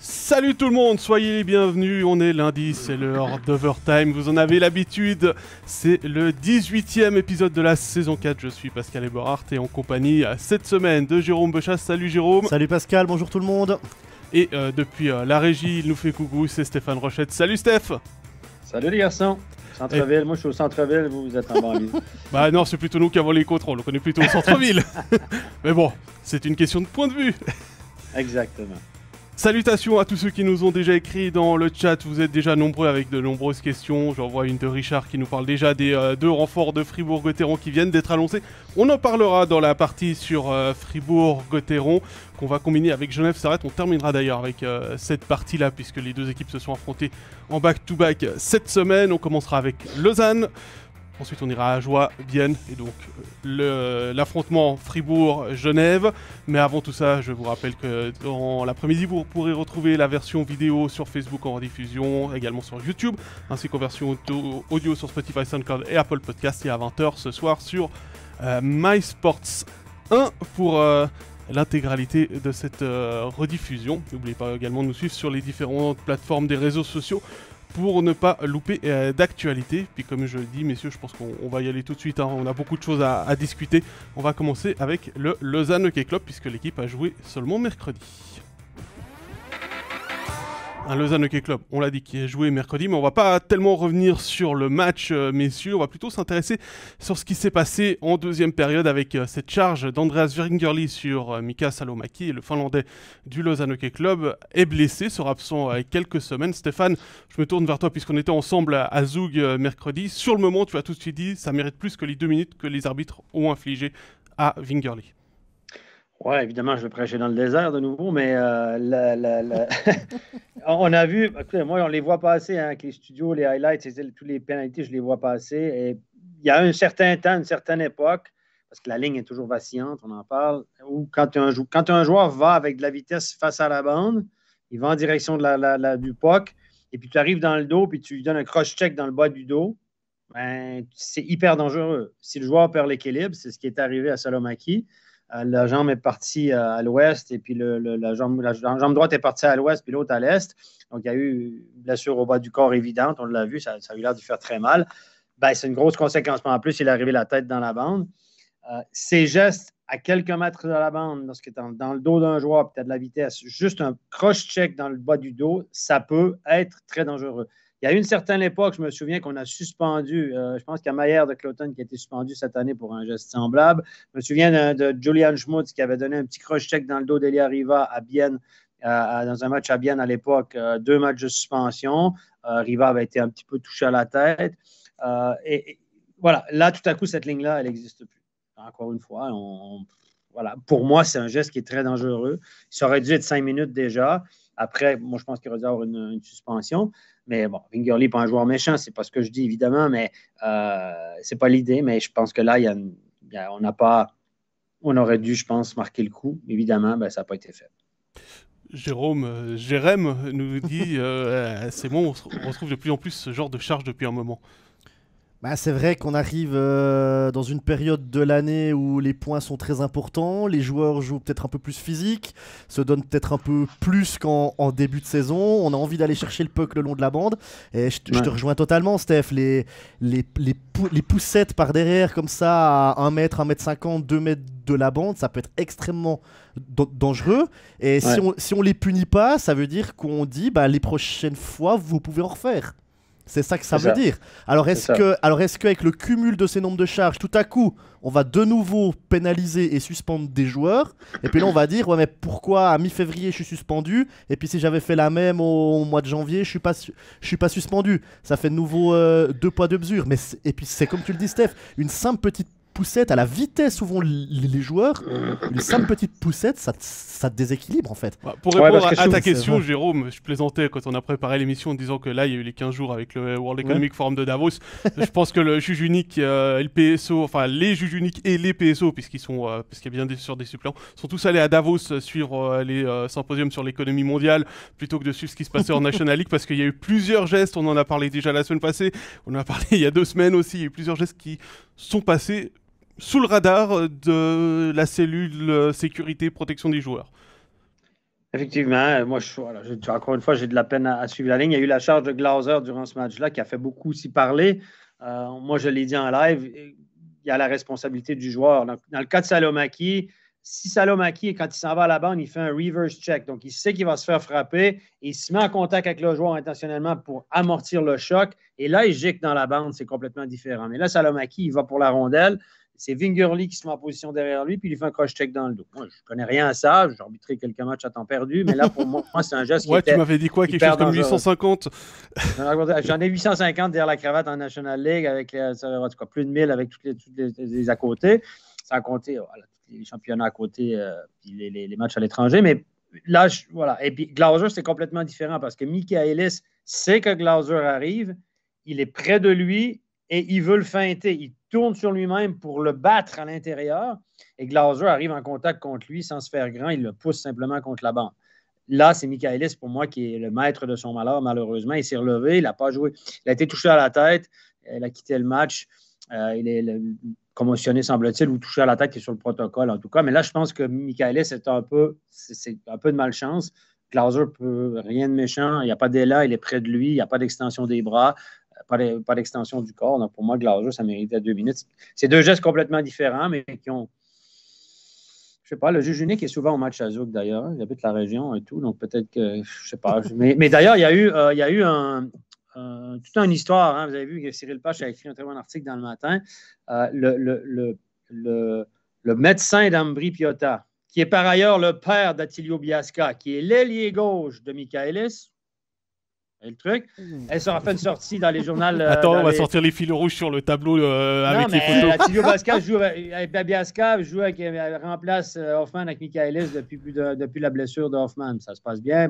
Salut tout le monde, soyez les bienvenus, on est lundi, c'est l'heure d'Overtime, vous en avez l'habitude, c'est le 18e épisode de la saison 4, je suis Pascal Eberhardt et en compagnie cette semaine de Jérôme Bechasse. Salut Jérôme. Salut Pascal, bonjour tout le monde. Et depuis la régie, il nous fait coucou, c'est Stéphane Rochette. Salut Steph. Salut les garçons. Centre-ville, moi je suis au centre-ville, vous êtes en banlieue. Bah non, c'est plutôt nous qui avons les contrôles, on est plutôt au centre-ville. Mais bon, c'est une question de point de vue. Exactement. Salutations à tous ceux qui nous ont déjà écrit dans le chat, vous êtes déjà nombreux avec de nombreuses questions. J'en vois une de Richard qui nous parle déjà des deux renforts de Fribourg-Gotteron qui viennent d'être annoncés. On en parlera dans la partie sur Fribourg-Gotteron qu'on va combiner avec Genève-Servette. On terminera d'ailleurs avec cette partie-là puisque les deux équipes se sont affrontées en back-to-back cette semaine. On commencera avec Lausanne. Ensuite, on ira à Joie, Bienne, et donc l'affrontement Fribourg-Genève. Mais avant tout ça, je vous rappelle que dans l'après-midi, vous pourrez retrouver la version vidéo sur Facebook en rediffusion, également sur YouTube, ainsi qu'en version audio sur Spotify, SoundCloud et Apple Podcast. Et à 20h ce soir sur MySports 1 pour l'intégralité de cette rediffusion. N'oubliez pas également de nous suivre sur les différentes plateformes des réseaux sociaux pour ne pas louper d'actualité. Puis comme je le dis, messieurs, je pense qu'on va y aller tout de suite, hein. On a beaucoup de choses à discuter. On va commencer avec le Lausanne Hockey Club, puisque l'équipe a joué seulement mercredi. Un Lausanne Hockey Club, on l'a dit, qui a joué mercredi, mais on va pas tellement revenir sur le match, messieurs. On va plutôt s'intéresser sur ce qui s'est passé en deuxième période avec cette charge d'Andreas Vingerli sur Mika Salomaki. Et le Finlandais du Lausanne Hockey Club est blessé, sera absent quelques semaines. Stéphane, je me tourne vers toi puisqu'on était ensemble à Zug mercredi. Sur le moment, tu as tout de suite dit, ça mérite plus que les 2 minutes que les arbitres ont infligées à Vingerli. Ouais, évidemment, je vais prêcher dans le désert de nouveau, mais on a vu, écoutez, moi, on les voit passer, hein, avec les studios, les highlights, tous les pénalités, je les vois passer. Et il y a un certain temps, une certaine époque, parce que la ligne est toujours vacillante, on en parle, où quand un joueur va avec de la vitesse face à la bande, il va en direction du puck, et puis tu arrives dans le dos, puis tu lui donnes un cross-check dans le bas du dos, ben, c'est hyper dangereux. Si le joueur perd l'équilibre, c'est ce qui est arrivé à Salomaki. La jambe est partie à l'ouest et puis la jambe droite est partie à l'ouest puis l'autre à l'est. Donc, il y a eu une blessure au bas du corps évidente. On l'a vu, ça a eu l'air de faire très mal. Ben, c'est une grosse conséquence. Mais en plus, il est arrivé la tête dans la bande. Ces gestes à quelques mètres de la bande, lorsque tu es dans le dos d'un joueur et tu as de la vitesse, juste un cross-check dans le bas du dos, ça peut être très dangereux. Il y a eu une certaine époque, je me souviens qu'on a suspendu, je pense qu'il y a Maillard de Cloton qui a été suspendu cette année pour un geste semblable. Je me souviens de Julian Schmutz qui avait donné un petit cross-check dans le dos d'Elia Riva à Bienne, dans un match à Bienne à l'époque, 2 matchs de suspension. Riva avait été un petit peu touché à la tête. Et voilà, là, tout à coup, cette ligne-là, elle n'existe plus. Encore une fois, voilà. Pour moi, c'est un geste qui est très dangereux. Ça aurait dû être 5 minutes déjà. Après, moi, je pense qu'il aurait dû avoir une suspension. Mais bon, Vingerli n'est pas un joueur méchant, c'est pas ce que je dis, évidemment, mais c'est pas l'idée. Mais je pense que là, on aurait dû, je pense, marquer le coup. Évidemment, ben, ça n'a pas été fait. Jérém nous dit c'est bon, on retrouve de plus en plus ce genre de charge depuis un moment. Bah, c'est vrai qu'on arrive dans une période de l'année où les points sont très importants, les joueurs jouent peut-être un peu plus physique, se donnent peut-être un peu plus qu'en début de saison, on a envie d'aller chercher le puck le long de la bande, et je te rejoins totalement Steph, les poussettes par derrière comme ça à 1 mètre, 1 mètre 50, 2 mètres de la bande, ça peut être extrêmement dangereux, et si on les punit pas, ça veut dire qu'on dit bah, les prochaines fois vous pouvez en refaire. C'est ça que ça veut dire. Alors est-ce qu'avec le cumul de ces nombres de charges, tout à coup, on va de nouveau pénaliser et suspendre des joueurs? Et puis là, on va dire, ouais, mais pourquoi à mi-février, je suis suspendu? Et puis si j'avais fait la même au mois de janvier, je suis pas suspendu. Ça fait de nouveau 2 poids 2 mesures. Et puis c'est comme tu le dis, Steph, une simple petite poussette à la vitesse où vont les joueurs, une simple petite poussette, ça te déséquilibre en fait. Bah, pour répondre à ta question, Jérôme, je plaisantais quand on a préparé l'émission en disant que là, il y a eu les 15 jours avec le World Economic Forum de Davos. Je pense que le juge unique et le PSO, enfin les juges uniques et les PSO, parce qu'il y a bien sûr des suppléants, sont tous allés à Davos suivre les symposiums sur l'économie mondiale plutôt que de suivre ce qui se passait en National League, parce qu'il y a eu plusieurs gestes, on en a parlé déjà la semaine passée, on en a parlé il y a 2 semaines aussi, il y a eu plusieurs gestes qui sont passés sous le radar de la cellule sécurité protection des joueurs. Effectivement, moi, encore une fois, j'ai de la peine à suivre la ligne. Il y a eu la charge de Glauser durant ce match-là qui a fait beaucoup aussi parler. Moi, je l'ai dit en live, il y a la responsabilité du joueur. Dans le cas de Salomaki, si Salomaki, quand il s'en va à la bande, il fait un reverse check. Donc, il sait qu'il va se faire frapper et il se met en contact avec le joueur intentionnellement pour amortir le choc. Et là, il gicle dans la bande, c'est complètement différent. Mais là, Salomaki, il va pour la rondelle. C'est Vingerly qui se met en position derrière lui, puis il lui fait un cross-check dans le dos. Moi, je ne connais rien à ça. J'ai arbitré quelques matchs à temps perdu, mais là, pour moi, c'est un geste qui était... Ouais, tu m'avais dit quoi? Quelque chose comme 850? J'en ai 850 derrière la cravate en National League, avec en tout cas, plus de 1000 avec toutes les à côté. Sans compter voilà, tous les championnats à côté, puis les matchs à l'étranger. Mais là, voilà. Et puis, Glauser, c'est complètement différent parce que Michaelis sait que Glauser arrive, il est près de lui et il veut le feinter. Il tourne sur lui-même pour le battre à l'intérieur et Glauser arrive en contact contre lui sans se faire grand. Il le pousse simplement contre la bande. Là, c'est Michaelis, pour moi, qui est le maître de son malheur, malheureusement. Il s'est relevé, il n'a pas joué. Il a été touché à la tête, il a quitté le match. Il est commotionné, semble-t-il, ou touché à la tête, qui est sur le protocole, en tout cas. Mais là, je pense que Michaelis, c'est un peu de malchance. Glauser peut rien de méchant. Il n'y a pas d'élan, il est près de lui. Il n'y a pas d'extension des bras, pas d'extension du corps. Donc, pour moi, Glauser, ça méritait 2 minutes. C'est deux gestes complètement différents, mais qui ont... Je sais pas, le juge unique est souvent au match à Zouk, d'ailleurs. Il habite la région et tout, donc peut-être que... Je sais pas. Mais d'ailleurs, il y a eu toute une histoire. Hein. Vous avez vu que Cyril Pache a écrit un très bon article dans le matin. Le médecin d'Ambry Piotta, qui est par ailleurs le père d'Attilio Biasca, qui est l'ailier gauche de Michaelis. Et le truc, elle sera fait une sortie dans les journaux. Attends, on va sortir les fils rouges sur le tableau avec les photos. Attilio Biasca remplace Hoffman avec Michaelis depuis la blessure de Hoffman. Ça se passe bien.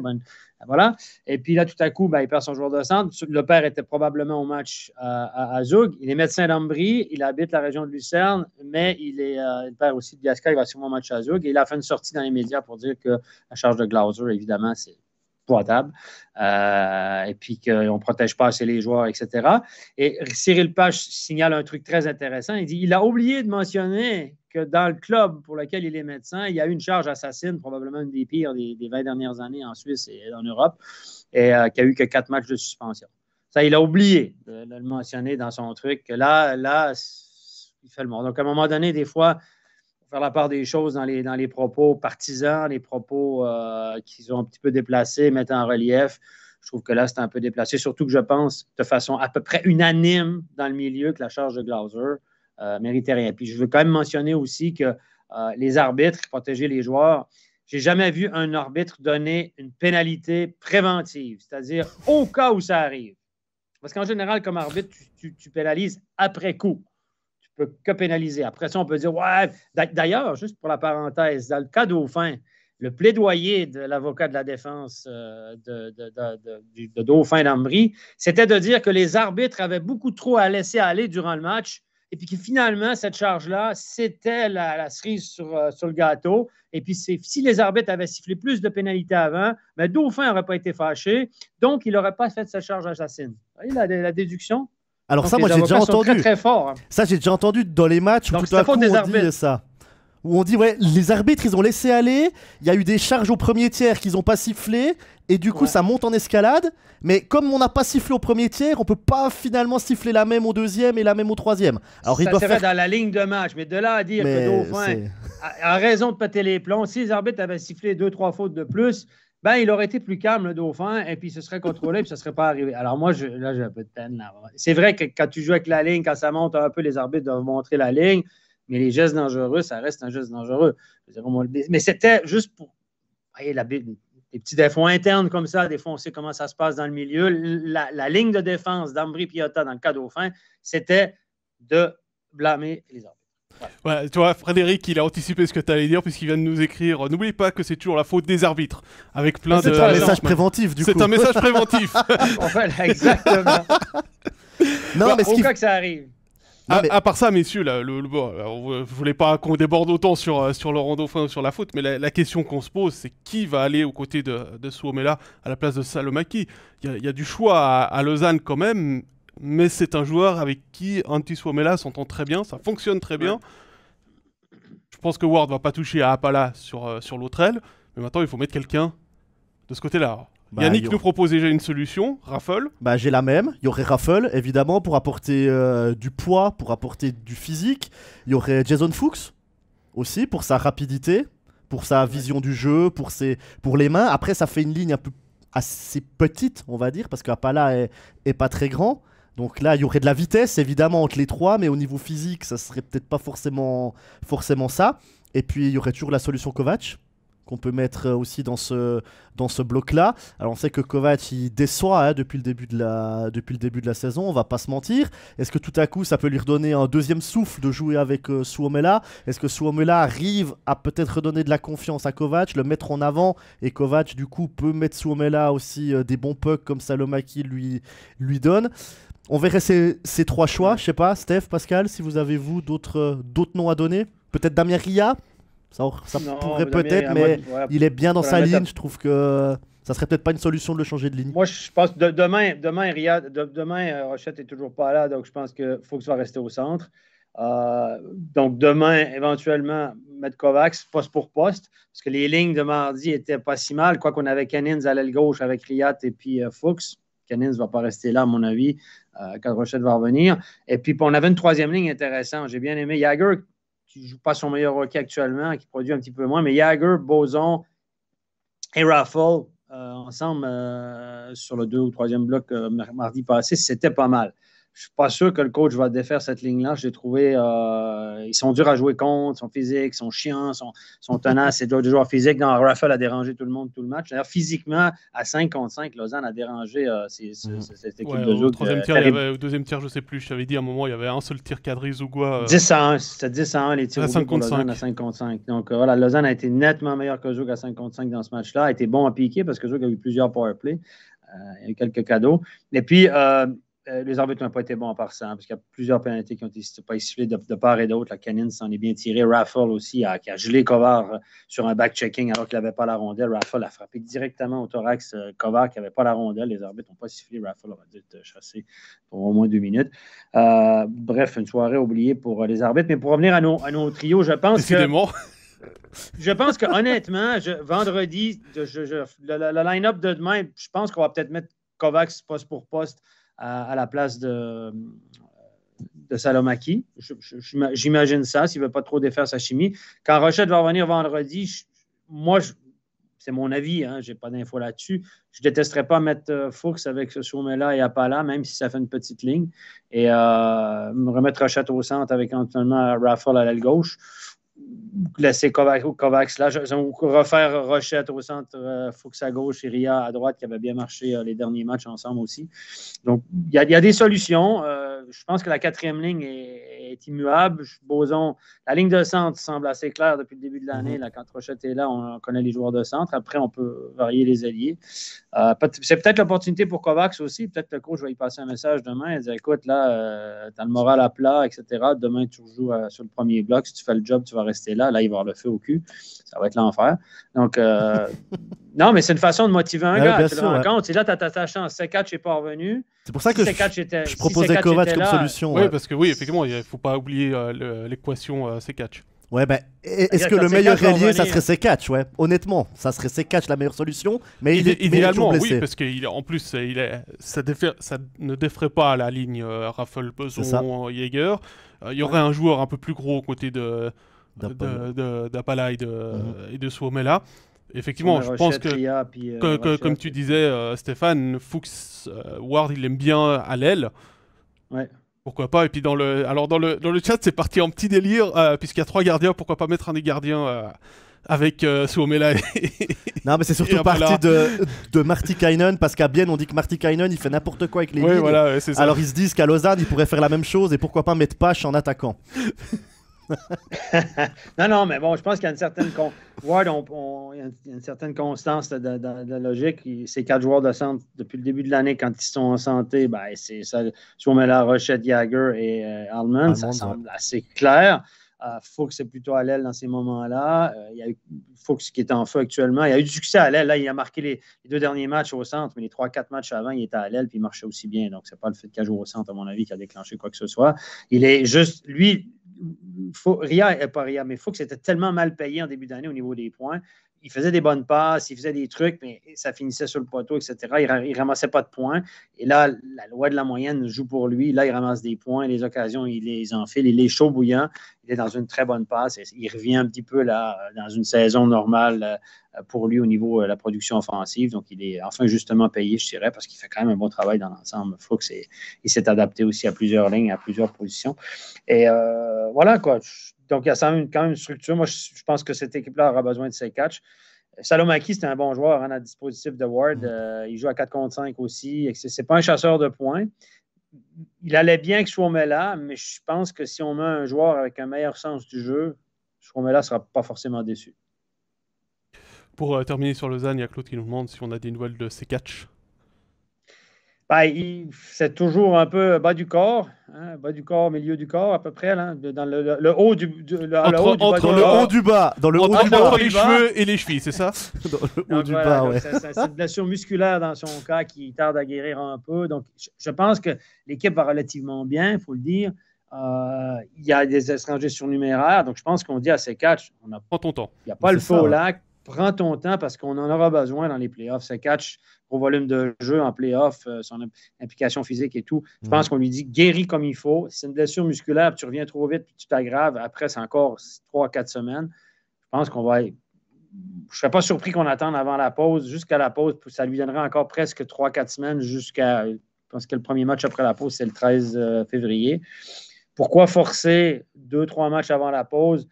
Voilà. Et puis là, tout à coup, il perd son joueur de centre. Le père était probablement au match à Zoug. Il est médecin d'Ambry. Il habite la région de Lucerne, mais il est le père aussi de Biasca. Il va sûrement au match à Zoug. Et il a fait une sortie dans les médias pour dire que la charge de Glauser, évidemment, c'est potable, et puis qu'on ne protège pas assez les joueurs, etc. Et Cyril Pache signale un truc très intéressant. Il dit qu'il a oublié de mentionner que dans le club pour lequel il est médecin, il y a eu une charge assassine, probablement une des pires des 20 dernières années en Suisse et en Europe, et qui a eu que 4 matchs de suspension. Ça, il a oublié de le mentionner dans son truc. Là, il fait le monde. Donc, à un moment donné, des fois, faire la part des choses dans les propos partisans, les propos qui sont un petit peu déplacés, mettent en relief. Je trouve que là, c'est un peu déplacé, surtout que je pense de façon à peu près unanime dans le milieu que la charge de Glauser méritait rien. Puis je veux quand même mentionner aussi que les arbitres qui protégeaient les joueurs, j'ai jamais vu un arbitre donner une pénalité préventive, c'est-à-dire au cas où ça arrive. Parce qu'en général, comme arbitre, tu pénalises après coup. Peut que pénaliser. Après ça, on peut dire, ouais, d'ailleurs, juste pour la parenthèse, dans le cas Dauphin, le plaidoyer de l'avocat de la défense de Dauphin d'Ambry, c'était de dire que les arbitres avaient beaucoup trop à laisser aller durant le match et puis que finalement, cette charge-là, c'était la cerise sur le gâteau. Et puis, si les arbitres avaient sifflé plus de pénalités avant, mais Dauphin n'aurait pas été fâché, donc il n'aurait pas fait cette charge assassine. Vous voyez la déduction? Alors donc ça, moi j'ai déjà entendu. Très, très fort, hein. Ça, j'ai déjà entendu dans les matchs où tout à coup on dit ça. Où on dit, ouais, les arbitres, ils ont laissé aller, il y a eu des charges au premier tiers qu'ils n'ont pas sifflé, et du coup, ça monte en escalade. Mais comme on n'a pas sifflé au premier tiers, on peut pas finalement siffler la même au deuxième et la même au troisième. Alors, ça serait dans la ligne de match, mais de là à dire que Dauphin a raison de péter les plombs, si les arbitres avaient sifflé 2-3 fautes de plus, il aurait été plus calme, le Dauphin, et puis ce serait contrôlé, puis ça ne serait pas arrivé. Alors moi, là, j'ai un peu de peine. Là. C'est vrai que quand tu joues avec la ligne, quand ça monte un peu, les arbitres doivent montrer la ligne, mais les gestes dangereux, ça reste un geste dangereux. Mais c'était juste pour... Voyez, les petits défauts internes comme ça, des fois, on sait comment ça se passe dans le milieu. La ligne de défense d'Ambry Piotta dans le cas Dauphin, c'était de blâmer les arbitres. Ouais, tu vois, Frédéric, il a anticipé ce que tu allais dire puisqu'il vient de nous écrire. N'oubliez pas que c'est toujours la faute des arbitres. Avec plein de. C'est un message préventif, du coup. C'est un message préventif. Voilà, exactement. Non, mais au cas que ça arrive. À part ça, messieurs, là, je voulais pas qu'on déborde autant sur Laurent Dauphin, sur la faute, mais la question qu'on se pose, c'est qui va aller aux côtés de Suomela à la place de Salomaki. Il y a du choix à Lausanne quand même. Mais c'est un joueur avec qui Antti Suomela s'entend très bien, ça fonctionne très bien. Je pense que Ward va pas toucher à Haapala sur l'autre aile, mais maintenant il faut mettre quelqu'un de ce côté-là. Bah, Yannick nous propose déjà une solution, Raffle. Bah, j'ai la même. Il y aurait Raffle, évidemment, pour apporter du poids, pour apporter du physique. Il y aurait Jason Fuchs aussi, pour sa rapidité, pour sa vision du jeu, pour les mains. Après, ça fait une ligne un peu assez petite, on va dire, parce qu'Apala est pas très grand. Donc là, il y aurait de la vitesse, évidemment, entre les trois, mais au niveau physique, ça serait peut-être pas forcément ça. Et puis, il y aurait toujours la solution Kovac, qu'on peut mettre aussi dans ce bloc-là. Alors, on sait que Kovac, il déçoit depuis le début de la saison, on va pas se mentir. Est-ce que tout à coup, ça peut lui redonner un deuxième souffle de jouer avec Suomela? Est-ce que Suomela arrive à peut-être redonner de la confiance à Kovac, le mettre en avant, et Kovac, du coup, peut mettre Suomela aussi des bons pucks comme Salomaki lui donne? On verrait ces trois choix. Je sais pas, Steph, Pascal, si vous avez d'autres noms à donner. Peut-être Damien Ria. Ça pourrait peut-être, mais il est bien dans sa ligne. Je trouve que ça serait peut-être pas une solution de le changer de ligne. Moi, je pense que demain, Rochette est toujours pas là, donc je pense qu'il faut que ça va rester au centre. Donc demain, éventuellement, mettre Kovacs poste pour poste, parce que les lignes de mardi étaient pas si mal, quoi qu'on avait Cannins à l'aile gauche avec Riat et puis Fuchs. Cannins ne va pas rester là, à mon avis, quand Rochette va revenir. Et puis, on avait une troisième ligne intéressante. J'ai bien aimé Jagger, qui ne joue pas son meilleur hockey actuellement, qui produit un petit peu moins, mais Jagger, Boson et Raffle ensemble sur le 2 ou 3e bloc mardi passé, c'était pas mal. Je ne suis pas sûr que le coach va défaire cette ligne-là. J'ai trouvé ils sont durs à jouer contre, ils sont physiques, ils sont chiants, ils sont tenaces. C'est des joueurs physiques. Non, Raffle a dérangé tout le monde tout le match. D'ailleurs, physiquement, à 5 contre 5, Lausanne a dérangé cette équipe de jeu. Au deuxième tir, je ne sais plus. Je t'avais dit à un moment, il y avait un seul tir cadré Zougoua. 10-1. C'était 10-1 les tirs pour Lausanne à 5 contre 5. Donc voilà, Lausanne a été nettement meilleur que Zoug à 5 contre 5 dans ce match-là. A été bon à piquer parce que Zoug a eu plusieurs powerplays. Il y a eu quelques cadeaux. Et puis, les arbitres n'ont pas été bons à part ça, parce qu'il y a plusieurs pénalités qui ont été pas sifflées de part et d'autre. La Cannins s'en est bien tiré. Raffle aussi, qui a gelé Kovar sur un back-checking alors qu'il n'avait pas la rondelle. Raffle a frappé directement au thorax Kovar qui n'avait pas la rondelle. Les arbitres n'ont pas sifflé. Raffle aura dû être chassé pour au moins 2 minutes. Bref, une soirée oubliée pour les arbitres. Mais pour revenir à nos trios, je pense que honnêtement, vendredi, le line-up de demain, je pense qu'on va peut-être mettre Kovacs poste pour poste à la place de Salomaki. J'imagine ça, s'il ne veut pas trop défaire sa chimie. Quand Rochette va revenir vendredi, c'est mon avis, je n'ai pas d'infos là-dessus. Je ne détesterais pas mettre Fuchs avec Suomela et Apala, même si ça fait une petite ligne, et remettre Rochette au centre avec éventuellement Raffle à l'aile gauche. Laisser Kovacs là, refaire Rochette au centre, Fuchs à gauche et Ria à droite qui avait bien marché les derniers matchs ensemble aussi. Donc, il y a des solutions. Je pense que la 4e ligne est immuable. Boson, la ligne de centre semble assez claire depuis le début de l'année. Là, quand Rochette est là, on connaît les joueurs de centre. Après, on peut varier les alliés. C'est peut-être l'opportunité pour Kovacs aussi. Peut-être le coach va y passer un message demain et dire écoute, là, tu as le moral à plat, etc. Demain, tu rejoues sur le premier bloc. Si tu fais le job, tu vas rester là. Là, il va avoir le feu au cul. Ça va être l'enfer. Donc, non, mais c'est une façon de motiver un gars. Tu te rends compte. C'est là, tu as ta chance. C4 n'est pas revenu. C'est pour ça que je proposais Kovac comme solution. Oui, parce que oui, effectivement, il ne faut pas oublier l'équation C4. Ouais, ben, est-ce que le meilleur ailier, ça serait C4? Ouais, honnêtement, ça serait C4 la meilleure solution. Mais idéalement, oui, parce qu'en plus, ça ne défrait pas la ligne Raffle, Boson, Jäger. Il y aurait un joueur un peu plus gros aux côtés d'Apala et de Suomela. Effectivement, je pense que comme tu disais, Stéphane, Fuchs, Ward, il aime bien à l'aile. Ouais. Pourquoi pas? Et puis dans le chat, c'est parti en petit délire, puisqu'il y a 3 gardiens, pourquoi pas mettre un des gardiens avec Suomela Non, mais c'est surtout parti de Martikainen, parce qu'à Bienne, on dit que Martikainen, il fait n'importe quoi avec les lignes. Voilà, c'est ça. Alors ils se disent qu'à Lausanne, il pourrait faire la même chose, et pourquoi pas mettre Pache en attaquant. Non, mais bon, je pense qu'il y a une certaine une certaine constance de logique. Ces 4 joueurs de centre, depuis le début de l'année, quand ils sont en santé, c'est ça. Suomela, Rochette, Jagger et Allman, ça semble assez clair. Fuchs est plutôt à l'aile dans ces moments-là. Il y a eu Fuchs qui est en feu actuellement. Il a eu du succès à l'aile. Là, il a marqué les 2 derniers matchs au centre, mais les 3-4 matchs avant, il était à l'aile puis il marchait aussi bien. Donc, c'est pas le fait qu'il joue au centre, à mon avis, qui a déclenché quoi que ce soit. Il est juste, lui, Ria, pas Ria, mais Fuchs était tellement mal payé en début d'année au niveau des points. il faisait des bonnes passes, il faisait des trucs, mais ça finissait sur le poteau, etc. Il ramassait pas de points. Et là, la loi de la moyenne joue pour lui. Là, il ramasse des points, les occasions, il les enfile, il est chaud bouillant. Il est dans une très bonne passe. Il revient un petit peu là, dans une saison normale pour lui au niveau de la production offensive. Donc, il est enfin justement payé, je dirais, parce qu'il fait quand même un bon travail dans l'ensemble. Fuchs, il s'est adapté aussi à plusieurs lignes, à plusieurs positions. Et voilà, quoi. Donc, il y a quand même une structure. Moi, je pense que cette équipe-là aura besoin de ses catchs. Salomaki, c'est un bon joueur à dispositif de Ward. Il joue à 4 contre 5 aussi. Ce n'est pas un chasseur de points. Il allait bien que Suomela, mais je pense que si on met un joueur avec un meilleur sens du jeu, Suomela ne sera pas forcément déçu. Pour terminer sur Lausanne, il y a Claude qui nous demande si on a des nouvelles de ses catchs. C'est toujours un peu bas du corps, milieu du corps à peu près, là, dans le haut du bas. Dans le haut du bas. Entre les cheveux et les chevilles, c'est ça? Dans le haut du bas, ouais. C'est une blessure musculaire dans son cas qui tarde à guérir un peu. Donc, je pense que l'équipe va relativement bien, il faut le dire. Il y a des étrangers surnuméraires, donc je pense qu'on dit à ces catchs, prends ton temps. Il n'y a pas le feu au lac. Prends ton temps parce qu'on en aura besoin dans les playoffs. Ce catch, gros volume de jeu en playoffs, son implication physique et tout. Je pense qu'on lui dit guéris comme il faut. Si c'est une blessure musculaire, tu reviens trop vite puis tu t'aggraves. Après, c'est encore 3-4 semaines. Je pense qu'on va. Je ne serais pas surpris qu'on attende avant la pause. Jusqu'à la pause, ça lui donnerait encore presque 3-4 semaines jusqu'à. Je pense que le premier match après la pause, c'est le 13 février. Pourquoi forcer 2-3 matchs avant la pause?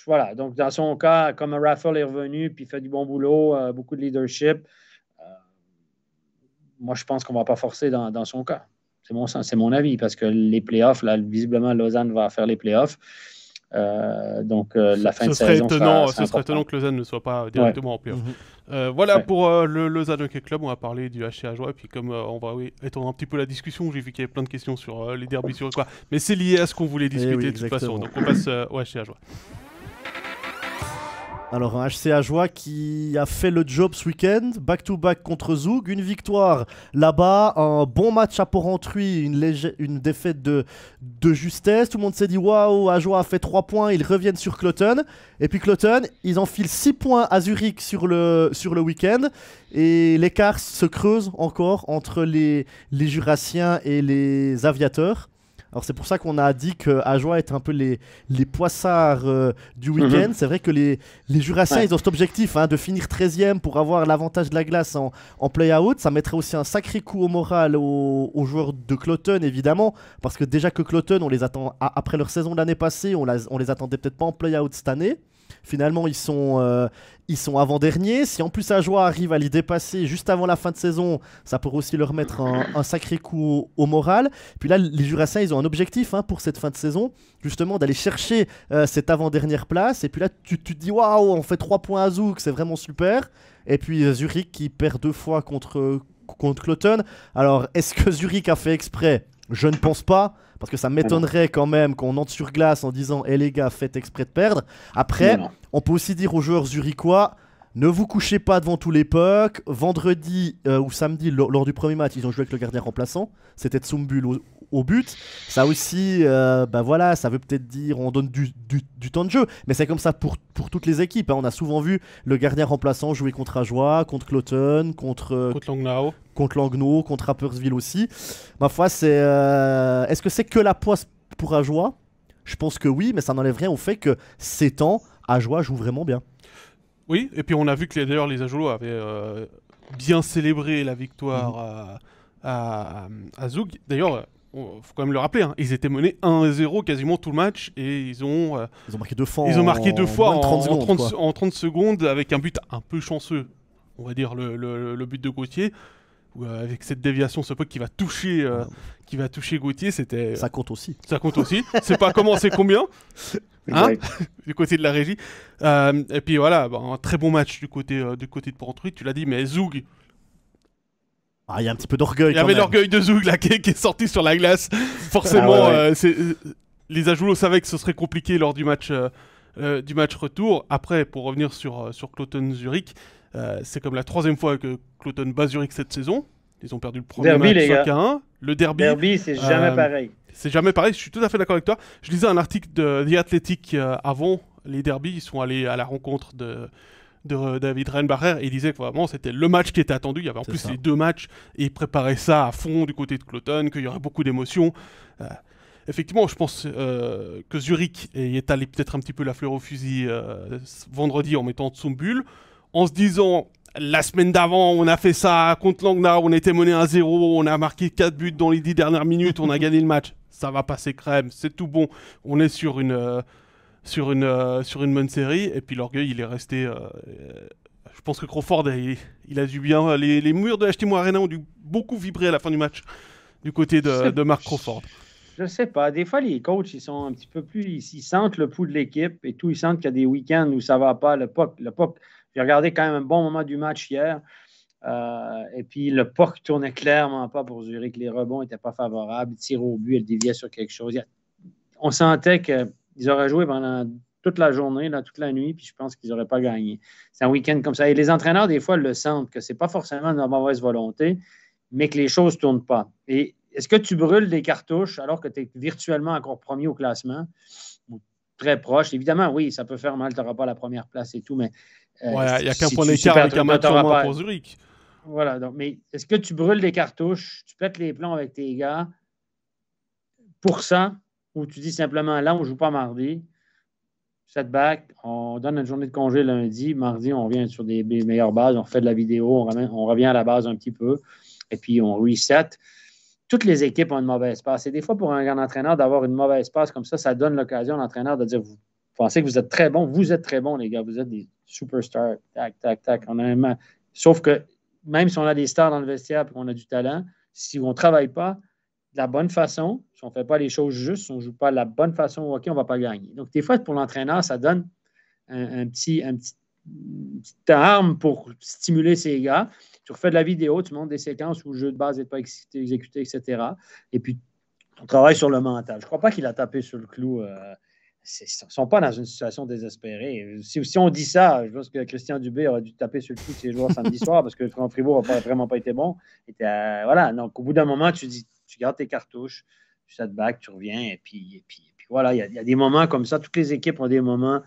Voilà. Donc, dans son cas, comme Raffle est revenu puis fait du bon boulot, beaucoup de leadership, moi, je pense qu'on ne va pas forcer dans son cas. C'est mon avis, parce que les playoffs, là, visiblement, Lausanne va faire les playoffs. Donc, la fin de saison. Ce serait étonnant que Lausanne ne soit pas directement en playoff. Voilà pour le Lausanne Hockey Club. On va parler du HC Ajoie. Et puis, comme on va étendre un petit peu la discussion, j'ai vu qu'il y avait plein de questions sur les derbys sur quoi. Mais c'est lié à ce qu'on voulait discuter de toute façon. Donc, on passe au HC Ajoie. Alors un HC Ajoie qui a fait le job ce week-end, back-to-back contre Zug, une victoire là-bas, un bon match à Porrentruy, une défaite de justesse. Tout le monde s'est dit waouh, Ajoie a fait 3 points, ils reviennent sur Cloton. Et puis Cloton, ils enfilent 6 points à Zurich sur le week-end. Et l'écart se creuse encore entre les Jurassiens et les Aviateurs. Alors c'est pour ça qu'on a dit que Ajoie est un peu les poissards du week-end. C'est vrai que les Jurassiens, ils ont cet objectif de finir 13e pour avoir l'avantage de la glace en play-out. Ça mettrait aussi un sacré coup au moral aux joueurs de Cloton, évidemment, parce que déjà que Cloton, on les attend après leur saison de l'année passée, on les attendait peut-être pas en play-out cette année. Finalement, ils sont avant-derniers. Si en plus Ajoie arrive à les dépasser juste avant la fin de saison, ça pourrait aussi leur mettre un sacré coup au moral. Puis là, les Jurassiens, ils ont un objectif pour cette fin de saison, justement d'aller chercher cette avant-dernière place. Et puis là, tu te dis, waouh, on fait 3 points à Zug, c'est vraiment super. Et puis Zurich qui perd 2 fois contre Cloton. Alors, est-ce que Zurich a fait exprès? Je ne pense pas. Parce que ça m'étonnerait quand même qu'on entre sur glace en disant « Eh les gars, faites exprès de perdre ». Après, on peut aussi dire aux joueurs zurichois « Ne vous couchez pas devant tous les pucks ». Vendredi ou samedi, lors du premier match, ils ont joué avec le gardien remplaçant. C'était Tsumbul au but. Ça aussi, voilà, ça veut peut-être dire on donne du temps de jeu. Mais c'est comme ça pour toutes les équipes. On a souvent vu le gardien remplaçant jouer contre Ajoie, contre Cloton, contre Langnau, contre Rapperswil aussi. Ma foi, est-ce que c'est que la poisse pour Ajoie? Je pense que oui, mais ça n'enlève rien au fait que ces temps, Ajoie joue vraiment bien. Oui, et puis on a vu que d'ailleurs les Ajoulot avaient bien célébré la victoire à Zug. D'ailleurs, faut quand même le rappeler, ils étaient menés 1-0 quasiment tout le match et ils ont marqué 2 fois. Ils ont marqué 2 fois en 30 secondes avec un but un peu chanceux, on va dire le but de Gauthier. Avec cette déviation, ce puck qui va toucher Gauthier, c'était. Ça compte aussi. Ça compte aussi. C'est pas comment, c'est combien. Du côté de la régie. Et puis voilà, un très bon match du côté de Porrentruy. Tu l'as dit, mais Zug. Il y a un petit peu d'orgueil. Il y avait l'orgueil de Zug là, qui est sorti sur la glace. Forcément, les Ajoulots savaient que ce serait compliqué lors du match retour. Après, pour revenir sur Cloton Zurich, c'est comme la 3e fois que Cloton bat Zurich cette saison. Ils ont perdu le premier match 5-1. Le derby, c'est jamais pareil. C'est jamais pareil, je suis tout à fait d'accord avec toi. Je lisais un article de The Athletic avant les derbies, ils sont allés à la rencontre de David Reinbacher et il disait que vraiment c'était le match qui était attendu. Il y avait en plus les 2 matchs et il préparait ça à fond du côté de Cloton, qu'il y aurait beaucoup d'émotions. Effectivement, je pense que Zurich est allé peut-être un petit peu la fleur au fusil vendredi en mettant Tsumbul, en se disant la semaine d'avant on a fait ça contre Langnau, on était mené 1-0, on a marqué 4 buts dans les 10 dernières minutes, on a gagné le match, ça va passer crème, c'est tout bon, on est sur une bonne série, et puis l'orgueil il est resté. Je pense que Crawford il a dû bien. Les murs de HTMO Arena ont dû beaucoup vibrer à la fin du match du côté de Mark Crawford. Je sais pas. Des fois, les coachs, ils sont un petit peu plus. Ils sentent le pouls de l'équipe et tout. Ils sentent qu'il y a des week-ends où ça va pas. Le puck. J'ai regardé quand même un bon moment du match hier. Et puis, le puck tournait clairement pas pour Zurich. Les rebonds n'étaient pas favorables. Ils tiraient au but, ils déviaient sur quelque chose. On sentait qu'ils auraient joué pendant toute la journée, là, toute la nuit, puis je pense qu'ils n'auraient pas gagné. C'est un week-end comme ça. Et les entraîneurs, des fois, le sentent, que ce n'est pas forcément de la mauvaise volonté, mais que les choses ne tournent pas. Et est-ce que tu brûles des cartouches alors que tu es virtuellement encore premier au classement, ou très proche? Évidemment, oui, ça peut faire mal, tu n'auras pas la première place et tout, mais... il n'y a qu'un point d'écart avec un match en moins pour Zurich. Voilà, donc, mais est-ce que tu brûles des cartouches, tu pètes les plombs avec tes gars pour ça, ou tu dis simplement, là, on ne joue pas mardi, setback, on donne une journée de congé lundi, mardi, on revient sur des meilleures bases, on refait de la vidéo, on revient à la base un petit peu, et puis on reset. Toutes les équipes ont une mauvaise passe. Et des fois, pour un grand entraîneur, d'avoir une mauvaise passe comme ça donne l'occasion à l'entraîneur de dire, vous pensez que vous êtes très bon, les gars, vous êtes des superstars, tac, tac, tac. Sauf que même si on a des stars dans le vestiaire et qu'on a du talent, si on ne travaille pas de la bonne façon, si on ne fait pas les choses justes, si on ne joue pas de la bonne façon au hockey, on ne va pas gagner. Donc, des fois, pour l'entraîneur, ça donne une petite arme pour stimuler ses gars. Tu refais de la vidéo, tu montres des séquences où le jeu de base n'est pas exécuté, etc. Et puis, on travaille sur le mental. Je ne crois pas qu'il a tapé sur le clou. Ils ne sont pas dans une situation désespérée. Si on dit ça, je pense que Christian Dubé aurait dû taper sur le clou de ses joueurs samedi soir parce que Franck Fribourg n'a vraiment pas été bon. Voilà. Donc, au bout d'un moment, tu gardes tes cartouches, tu setback, tu reviens. Et puis voilà, il y a des moments comme ça. Toutes les équipes ont des moments.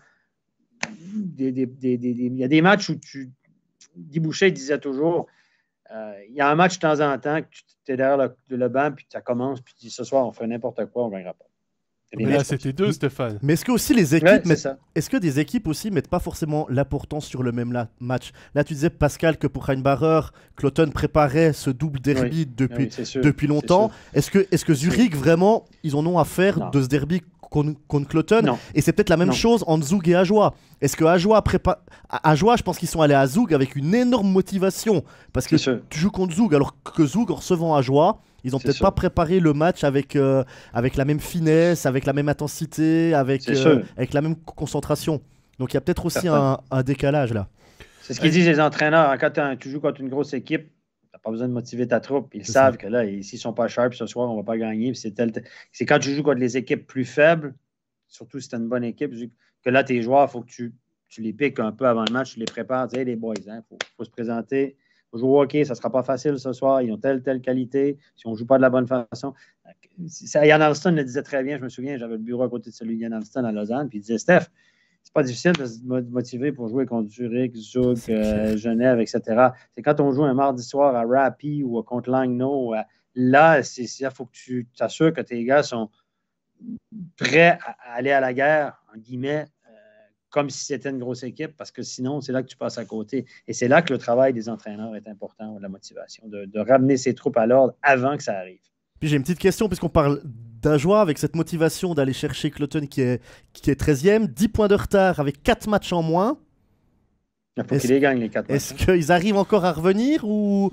Il y a des matchs où Guy Boucher disait toujours il y a un match de temps en temps que tu es derrière le banc, puis ça commence, puis tu dis ce soir, on fait n'importe quoi, on ne gagnera pas. Mais là, c'était 2, Stéphane. Mais est-ce que aussi les équipes est-ce que des équipes aussi mettent pas forcément l'importance sur le même match? Là, tu disais, Pascal, que pour Reinbacher, Cloton préparait ce double derby depuis longtemps. Est-ce que Zurich, vraiment, ils en ont à faire de ce derby contre Cloton? Et c'est peut-être la même chose entre Zug et Ajoie. Est-ce que Ajoie, je pense qu'ils sont allés à Zug avec une énorme motivation parce que tu joues contre Zug, alors que Zug, en recevant Ajoie, ils n'ont peut-être pas préparé le match avec la même finesse, avec la même intensité, avec la même concentration. Donc il y a peut-être aussi un décalage là. C'est ce qu'ils disent les entraîneurs. Quand tu joues contre une grosse équipe, tu n'as pas besoin de motiver ta troupe. Ils savent que là, s'ils ne sont pas sharp ce soir, on ne va pas gagner. C'est quand tu joues contre les équipes plus faibles, surtout si tu as une bonne équipe, que là, tes joueurs, il faut que tu les piques un peu avant le match, tu les prépares. Tu sais, les boys, il faut se présenter. Il faut jouer au hockey, ça ne sera pas facile ce soir. Ils ont telle qualité. Si on ne joue pas de la bonne façon. Yann Alston le disait très bien. Je me souviens, j'avais le bureau à côté de celui de Yann Alston à Lausanne. Puis il disait, Steph, c'est pas difficile de se motiver pour jouer contre Zurich, Zug, Genève, etc. C'est quand on joue un mardi soir à Rappi ou contre Langnau, là, il faut que tu t'assures que tes gars sont prêts à aller à la guerre, en guillemets, comme si c'était une grosse équipe, parce que sinon, c'est là que tu passes à côté. Et c'est là que le travail des entraîneurs est important, ou de la motivation, de ramener ses troupes à l'ordre avant que ça arrive. Puis j'ai une petite question, puisqu'on parle d'Ajoie, avec cette motivation d'aller chercher Cloton qui est 13e, 10 points de retard avec 4 matchs en moins. Il faut qu'ils les gagnent, les 4 matchs. Est-ce qu'ils arrivent encore à revenir ou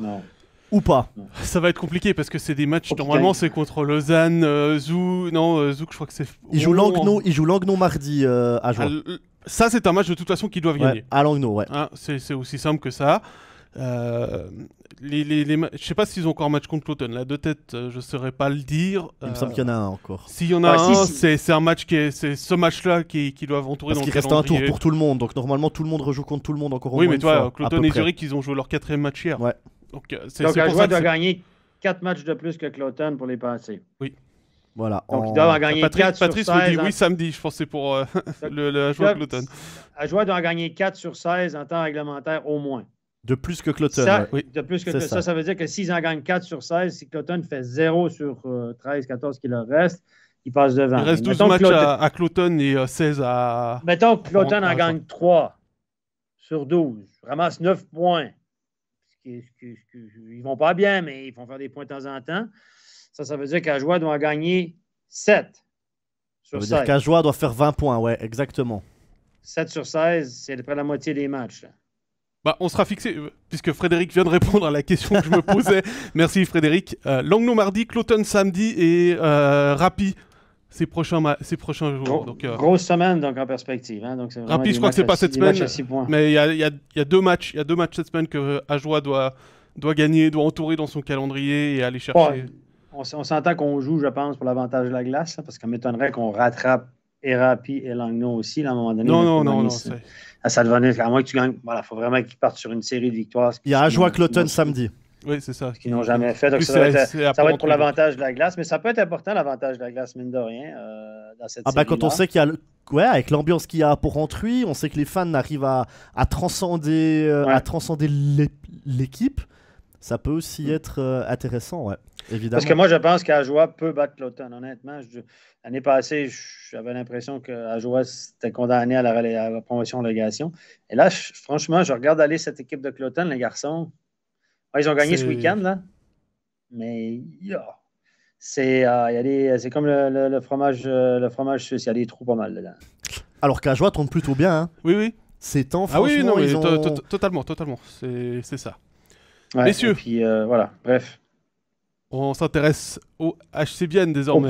pas? Non. Ça va être compliqué parce que c'est des matchs, normalement c'est contre Lausanne, Zouk, je crois que c'est... Ils jouent Langnau mardi à Ajoie. Ça, c'est un match de toute façon qu'ils doivent gagner. À Langnau, ouais. C'est aussi simple que ça. Je sais pas s'ils ont encore un match contre Cloton. Là, de tête, je saurais pas le dire. Il me semble qu'il y en a un encore. S'il y en a un, c'est un match c'est ce match-là qui doivent entourer dans le calendrier. Parce qu'il reste un tour pour tout le monde. Donc normalement, tout le monde rejoue contre tout le monde encore au moins une fois. Oui, mais toi, Cloton et Zurich, ils ont joué leur 4e match hier. Ouais. Donc Ajoie doit gagner 4 matchs de plus que Cloton pour les passer. Oui. Voilà. Donc, ils doivent en gagner 4 Patrice sur me 16. dit oui samedi, je pense que c'est pour Ajoie Cloton. Ajoie doit en gagner 4 sur 16 en temps réglementaire au moins. De plus que Cloton. Ça, Oui. De plus que C'est ça. Ça veut dire que s'ils en gagnent 4 sur 16, si Cloton fait 0 sur 13, 14 qui leur reste, ils passent devant. Il reste 12 matchs à Cloton et 16 à... Mettons que Cloton en gagne 3 sur 12, ramasse 9 points. Ils vont pas bien, mais ils vont faire des points de temps en temps. Ça veut dire qu'Ajoie doit en gagner 7 sur 16. Ça veut dire qu'Ajoie doit faire 20 points, ouais, exactement. 7 sur 16, c'est près de la moitié des matchs. Là. Bah, on sera fixé, puisque Frédéric vient de répondre à la question que je me posais. Merci Frédéric. Langnau mardi, Cloton samedi et Rapi ces prochains jours. Grosse semaine donc en perspective. Hein, donc Rapi, je crois que c'est pas cette semaine, mais il y a 2 matchs. Il y a 2 matchs cette semaine que Ajoie doit gagner, doit entourer dans son calendrier et aller chercher. On s'entend qu'on joue, je pense, pour l'avantage de la glace, là, parce qu'on m'étonnerait qu'on rattrape et Rapi et Langnau aussi, là, à un moment donné. Non. Ça devenait, à moins que tu gagnes, voilà, il faut vraiment qu'ils partent sur une série de victoires. Il y a Ajoie Cloton samedi. Oui, c'est ça. Ce qu'ils n'ont jamais fait. Donc, ça va être pour l'avantage de la glace, mais ça peut être important, l'avantage de la glace, mine de rien, dans cette série-là. Quand on sait qu'il y a... Ouais, avec l'ambiance qu'il y a pour Antruy, on sait que les fans arrivent à transcender, l'équipe. Ça peut aussi être intéressant, ouais, évidemment. Parce que moi, je pense qu'Ajoie peut battre Cloton, honnêtement. L'année passée, j'avais l'impression qu'Ajoie était condamné à la promotion-légation. Et là, franchement, je regarde aller cette équipe de Cloton, les garçons. Ils ont gagné ce week-end, là. Mais c'est comme le fromage suisse. Il y a des trous pas mal dedans. Alors qu'Ajoie tombe plutôt bien. Hein. Oui. Ces temps, franchement, totalement. C'est ça. Ouais, Messieurs. Et puis, voilà. Bref. On s'intéresse au HC Bienne désormais.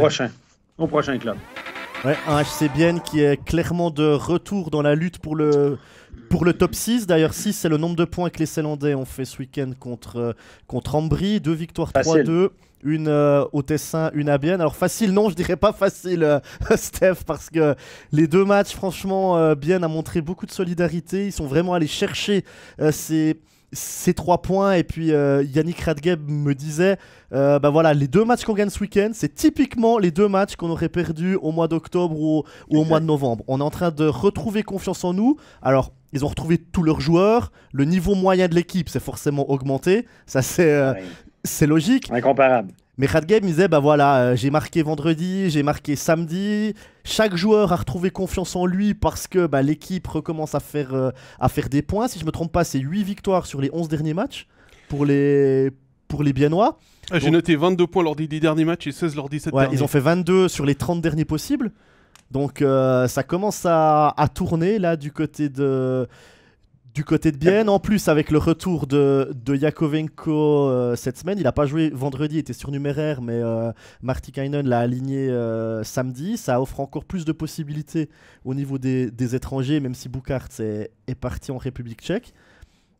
Au prochain club. Ouais, un HC Bienne qui est clairement de retour dans la lutte pour le top 6. D'ailleurs, 6, c'est le nombre de points que les Célandais ont fait ce week-end contre Ambry. 2 victoires, 3-2. Une au Tessin, une à Bienne. Alors facile, non, je dirais pas facile, Steph, parce que les 2 matchs, franchement, Bienne a montré beaucoup de solidarité. Ils sont vraiment allés chercher ces 3 points. Et puis Yannick Radgeb me disait voilà, les 2 matchs qu'on gagne ce week-end, c'est typiquement les 2 matchs qu'on aurait perdus au mois d'octobre ou au mois de novembre. On est en train de retrouver confiance en nous. Alors, ils ont retrouvé tous leurs joueurs. Le niveau moyen de l'équipe s'est forcément augmenté. Ça, c'est logique. Incomparable. Mais Radgeb me disait, voilà, j'ai marqué vendredi, j'ai marqué samedi. Chaque joueur a retrouvé confiance en lui parce que l'équipe recommence à faire des points. Si je ne me trompe pas, c'est 8 victoires sur les 11 derniers matchs pour les Biennois. J'ai noté 22 points lors des 10 derniers matchs et 16 lors des 17 derniers. Ils ont fait 22 sur les 30 derniers possibles. Donc ça commence à tourner là du côté de Bienne. En plus, avec le retour de Yakovenko cette semaine, il n'a pas joué vendredi, il était surnuméraire, mais Martikainen l'a aligné samedi. Ça offre encore plus de possibilités au niveau des étrangers, même si Bukart est parti en République tchèque.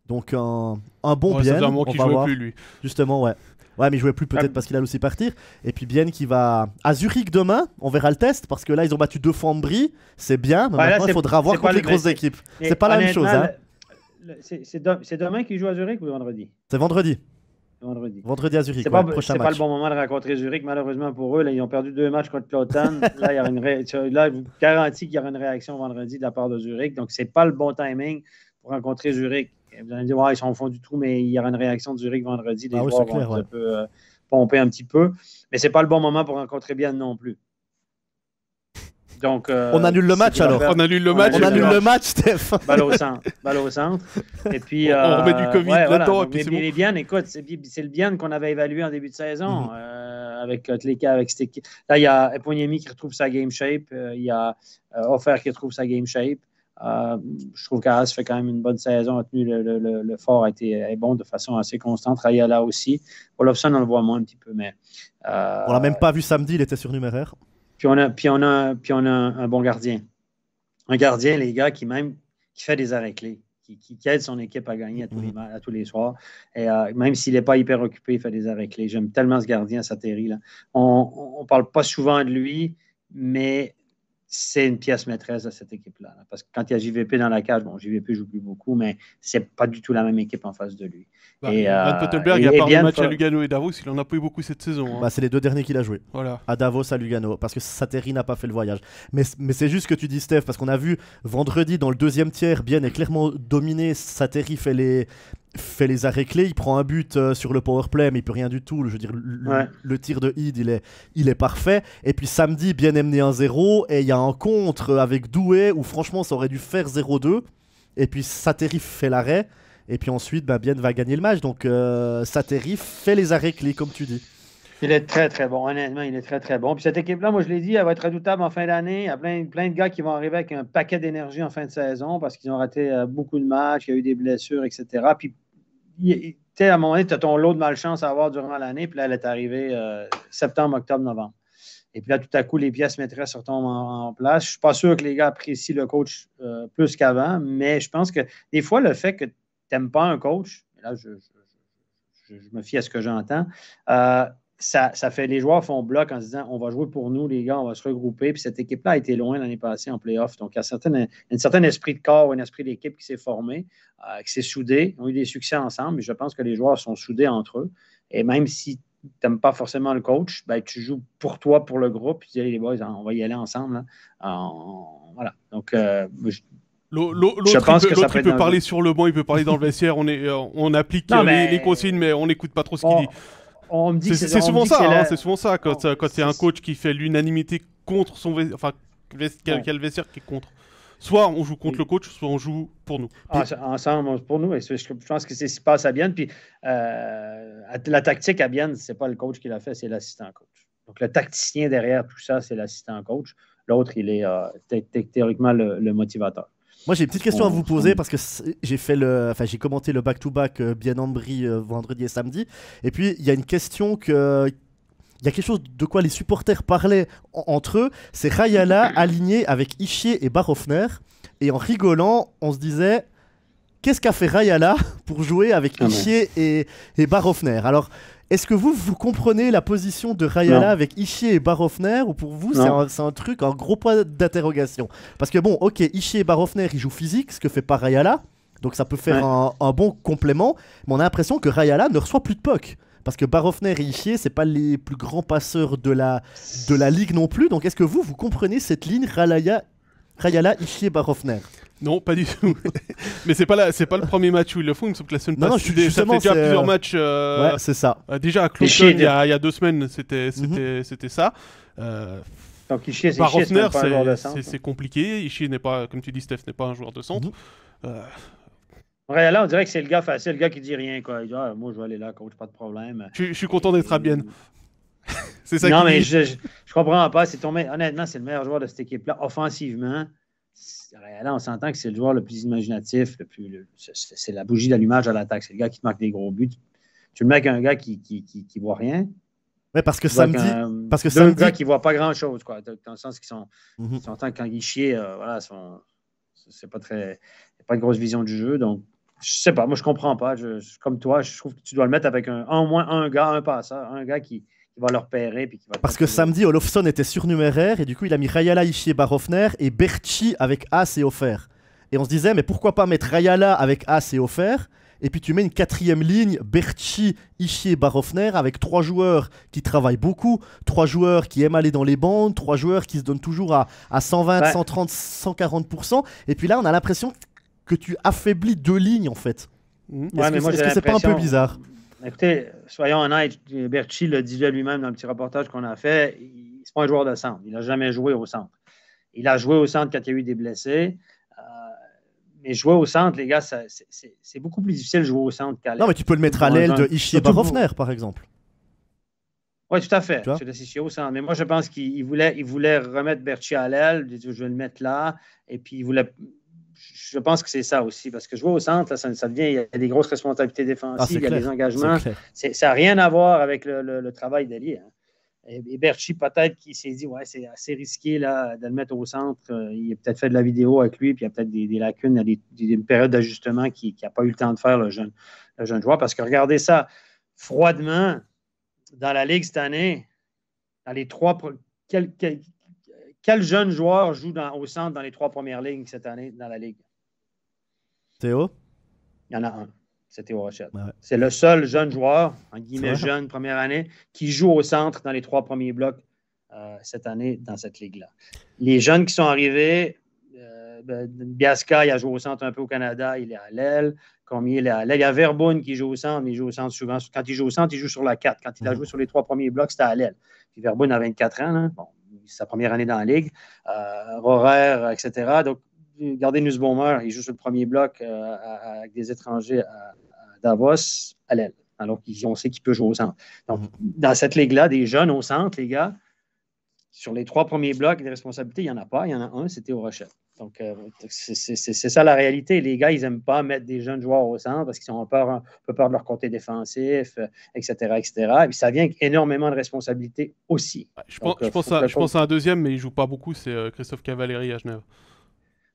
Donc un bon Bienne. C'est vraiment qu'il ne jouait plus, lui. Justement, ouais. Ouais, mais il jouait plus peut-être parce qu'il allait aussi partir. Et puis Bienne qui va à Zurich demain. On verra le test parce que là, ils ont battu 2 fois Ambry. C'est bien, mais maintenant, il faudra voir contre les grosses équipes. C'est pas la même chose. Hein. C'est demain qu'ils jouent à Zurich ou vendredi? C'est vendredi. Vendredi à Zurich. C'est pas le bon moment de rencontrer Zurich, malheureusement pour eux. Là, ils ont perdu 2 matchs contre Cloton. Là, je vous garantis qu'il y aura une réaction vendredi de la part de Zurich. Donc, c'est pas le bon timing pour rencontrer Zurich. Vous allez me dire, ils sont au fond du trou, mais il y aura une réaction de Zurich vendredi. Les joueurs vont un peu pomper un petit peu. Mais c'est pas le bon moment pour rencontrer Bienne non plus. Donc, on annule le match alors. On annule le match, Steph. Balle au centre. Et puis, on remet du Covid là-dedans. Les Bienne, écoute, c'est le Bienne qu'on avait évalué en début de saison avec cette équipe. Là, il y a Eponiemi qui retrouve sa game shape. Il y a Offer qui retrouve sa game shape. Je trouve qu'Arras fait quand même une bonne saison. Le fort est bon de façon assez constante. Raya là aussi. Olofsson, on le voit moins un petit peu, mais. On l'a même pas vu samedi, il était surnuméraire. Puis on a un bon gardien. Un gardien, les gars, qui fait des arrêts clés, qui aide son équipe à gagner à tous les soirs. Et même s'il n'est pas hyper occupé, il fait des arrêts clés. J'aime tellement ce gardien, Sateri. On ne parle pas souvent de lui, mais c'est une pièce maîtresse de cette équipe-là. Parce que quand il y a JVP dans la cage, bon, JVP joue plus beaucoup, mais c'est pas du tout la même équipe en face de lui. Van Pottenberg, à part le match à Lugano et Davos, il en a pas eu beaucoup cette saison. Bah, c'est les 2 derniers qu'il a joué. Voilà. À Davos, à Lugano, parce que Sateri n'a pas fait le voyage. Mais c'est juste ce que tu dis, Steph, parce qu'on a vu vendredi dans le deuxième tiers, Bien est clairement dominé. Sateri fait les arrêts clés, il prend un but sur le powerplay, mais il peut rien du tout. Je veux dire, le tir de Heed, il est parfait. Et puis samedi, Bien est mené 1-0, et il y a un contre avec Doué où franchement ça aurait dû faire 0-2. Et puis Sateri fait l'arrêt, et puis ensuite Bien va gagner le match. Donc Sateri fait les arrêts clés, comme tu dis. Il est très, très bon. Honnêtement, il est très, très bon. Puis cette équipe-là, moi, je l'ai dit, elle va être redoutable en fin d'année. Il y a plein de gars qui vont arriver avec un paquet d'énergie en fin de saison parce qu'ils ont raté beaucoup de matchs, il y a eu des blessures, etc. Puis, à un moment donné, tu as ton lot de malchance à avoir durant l'année. Puis là, elle est arrivée septembre, octobre, novembre. Et puis là, tout à coup, les pièces maîtresses retombent en place. Je ne suis pas sûr que les gars apprécient le coach plus qu'avant, mais je pense que des fois, le fait que tu n'aimes pas un coach, et là, je me fie à ce que j'entends, ça fait les joueurs font bloc en se disant on va jouer pour nous, les gars, on va se regrouper. Puis cette équipe-là a été loin l'année passée en play-off. Donc, il y a un certain esprit de corps, un esprit d'équipe qui s'est formé, qui s'est soudé. Ils ont eu des succès ensemble. Mais je pense que les joueurs sont soudés entre eux. Et même si tu n'aimes pas forcément le coach, ben, tu joues pour toi, pour le groupe. Puis tu dis les boys, on va y aller ensemble. Voilà. Donc, l'autre, il peut parler sur le banc, il peut parler dans le vestiaire. On applique les consignes, mais on n'écoute pas trop ce qu'il dit. On me dit c'est souvent ça, c'est souvent ça quand il y a un coach qui fait l'unanimité contre son vestiaire, enfin, quel vestiaire qui est contre. Soit on joue contre le coach, soit on joue pour nous. Ensemble, pour nous. Et je pense que c'est ce qui se passe à Bienne. Puis la tactique à Bienne, c'est pas le coach qui l'a fait, c'est l'assistant coach. Donc le tacticien derrière tout ça, c'est l'assistant coach. L'autre, il est théoriquement le motivateur. Moi, j'ai une petite question à vous poser parce que j'ai commenté le back-to-back Bien-Ambry vendredi et samedi. Et puis, il y a une question il y a quelque chose de quoi les supporters parlaient entre eux. C'est Rayala aligné avec Ischier et Barofner. Et en rigolant, on se disait qu'est-ce qu'a fait Rayala pour jouer avec Ischier et Barofner? Alors, est-ce que vous comprenez la position de Rayala avec Ischier et Barofner, ou pour vous c'est un truc, un gros point d'interrogation? Parce que bon, ok, Ischier et Barofner ils jouent physique, ce que fait pas Rayala, donc ça peut faire un bon complément, mais on a l'impression que Rayala ne reçoit plus de puck. Parce que Barofner et Ischier, c'est pas les plus grands passeurs de la ligue non plus. Donc est-ce que vous comprenez cette ligne Rayala, Ischier, Barofner? Non, pas du tout. Mais c'est pas le premier match où ils le font. Il me semble que la semaine passée, ça fait déjà plusieurs matchs. Ouais, c'est ça. Déjà à Cloton, il y a 2 semaines, c'était ça. Donc Ischier, Barofner, c'est compliqué. Ischier n'est pas, comme tu dis, Steph, n'est pas un joueur de centre. Là, on dirait que c'est le gars facile, le gars qui dit rien. Quoi. Il dit moi, je vais aller là, coach, pas de problème. Je suis content d'être à Bienne. C'est ça. Non, mais je comprends pas. Honnêtement, c'est le meilleur joueur de cette équipe-là, offensivement. Là, on s'entend que c'est le joueur le plus imaginatif, c'est la bougie d'allumage à l'attaque. C'est le gars qui te marque des gros buts. Tu le mets avec un gars qui voit rien. Ouais, parce que samedi. Deux gars qui ne voient pas grand-chose, quoi. Dans le sens qu'ils sont. On s'entend que quand ils chient, c'est pas très. Il n'y a pas de grosse vision du jeu. Donc, je sais pas. Moi, je comprends pas. Comme toi, je trouve que tu dois le mettre avec au moins un gars, un passeur, un gars qui va leur repérer. Parce que samedi, Olofsson était surnuméraire et du coup, il a mis Rayala, Ischier, Barofner et Berchi avec As et Offert. Et on se disait, mais pourquoi pas mettre Rayala avec As et Offert, et puis tu mets une 4e ligne, Berchi, Ischier, Barofner, avec 3 joueurs qui travaillent beaucoup, 3 joueurs qui aiment aller dans les bandes, 3 joueurs qui se donnent toujours à 120, 130, 140%. Et puis là, on a l'impression que tu affaiblis 2 lignes en fait. Est-ce que c'est pas un peu bizarre? Écoutez, soyons honnêtes, Berchi le disait lui-même dans le petit reportage qu'on a fait, c'est pas un joueur de centre. Il n'a jamais joué au centre. Il a joué au centre quand il y a eu des blessés. Mais jouer au centre, les gars, c'est beaucoup plus difficile de jouer au centre qu'à l'aile. Non, mais tu peux le mettre à l'aile de Ischier Barofner, par exemple. Oui, tout à fait. C'est Ischier au centre. Mais moi, je pense qu'il voulait remettre Berchi à l'aile. Je vais le mettre là. Et puis, il voulait... Je pense que c'est ça aussi, parce que jouer au centre, là, ça devient, il y a des grosses responsabilités défensives, il y a des engagements. Ça n'a rien à voir avec le travail d'allié. Hein. Et Berchi, peut-être qu'il s'est dit, c'est assez risqué là, de le mettre au centre. Il a peut-être fait de la vidéo avec lui, puis il y a peut-être des lacunes, il y a des périodes d'ajustement qu'il n'a pas eu le temps de faire, le jeune joueur. Parce que regardez ça, froidement, dans la Ligue cette année, dans les 3... quel jeune joueur joue au centre dans les 3 premières lignes cette année dans la Ligue? Théo? Il y en a un. C'est Théo Rochette. Ouais. C'est le seul jeune joueur, en guillemets jeune, première année, qui joue au centre dans les 3 premiers blocs cette année dans cette ligue-là. Les jeunes qui sont arrivés, Biasca, il a joué au centre un peu au Canada, il est à l'aile. Cormier, il est à l'aile. Il y a Verboen qui joue au centre, mais il joue au centre souvent. Quand il joue au centre, il joue sur la 4. Quand il a joué sur les 3 premiers blocs, c'était à l'aile. Puis Verboen a 24 ans. Hein? Bon, c'est sa première année dans la ligue. Rohrer, etc. Donc, regardez Nussbaumer, il joue sur le premier bloc avec des étrangers à Davos à l'aile. Alors qu'on sait qu'il peut jouer au centre. Donc, dans cette ligue-là, des jeunes au centre, les gars, sur les 3 premiers blocs des responsabilités, il n'y en a pas. Il y en a un, c'était au Rochette. Donc, c'est ça la réalité. Les gars, ils n'aiment pas mettre des jeunes joueurs au centre parce qu'ils ont un peu peur de leur côté défensif, etc., etc. Et puis, ça vient avec énormément de responsabilités aussi. Ouais, je pense à un deuxième, mais il ne joue pas beaucoup, c'est Christophe Cavalieri à Genève.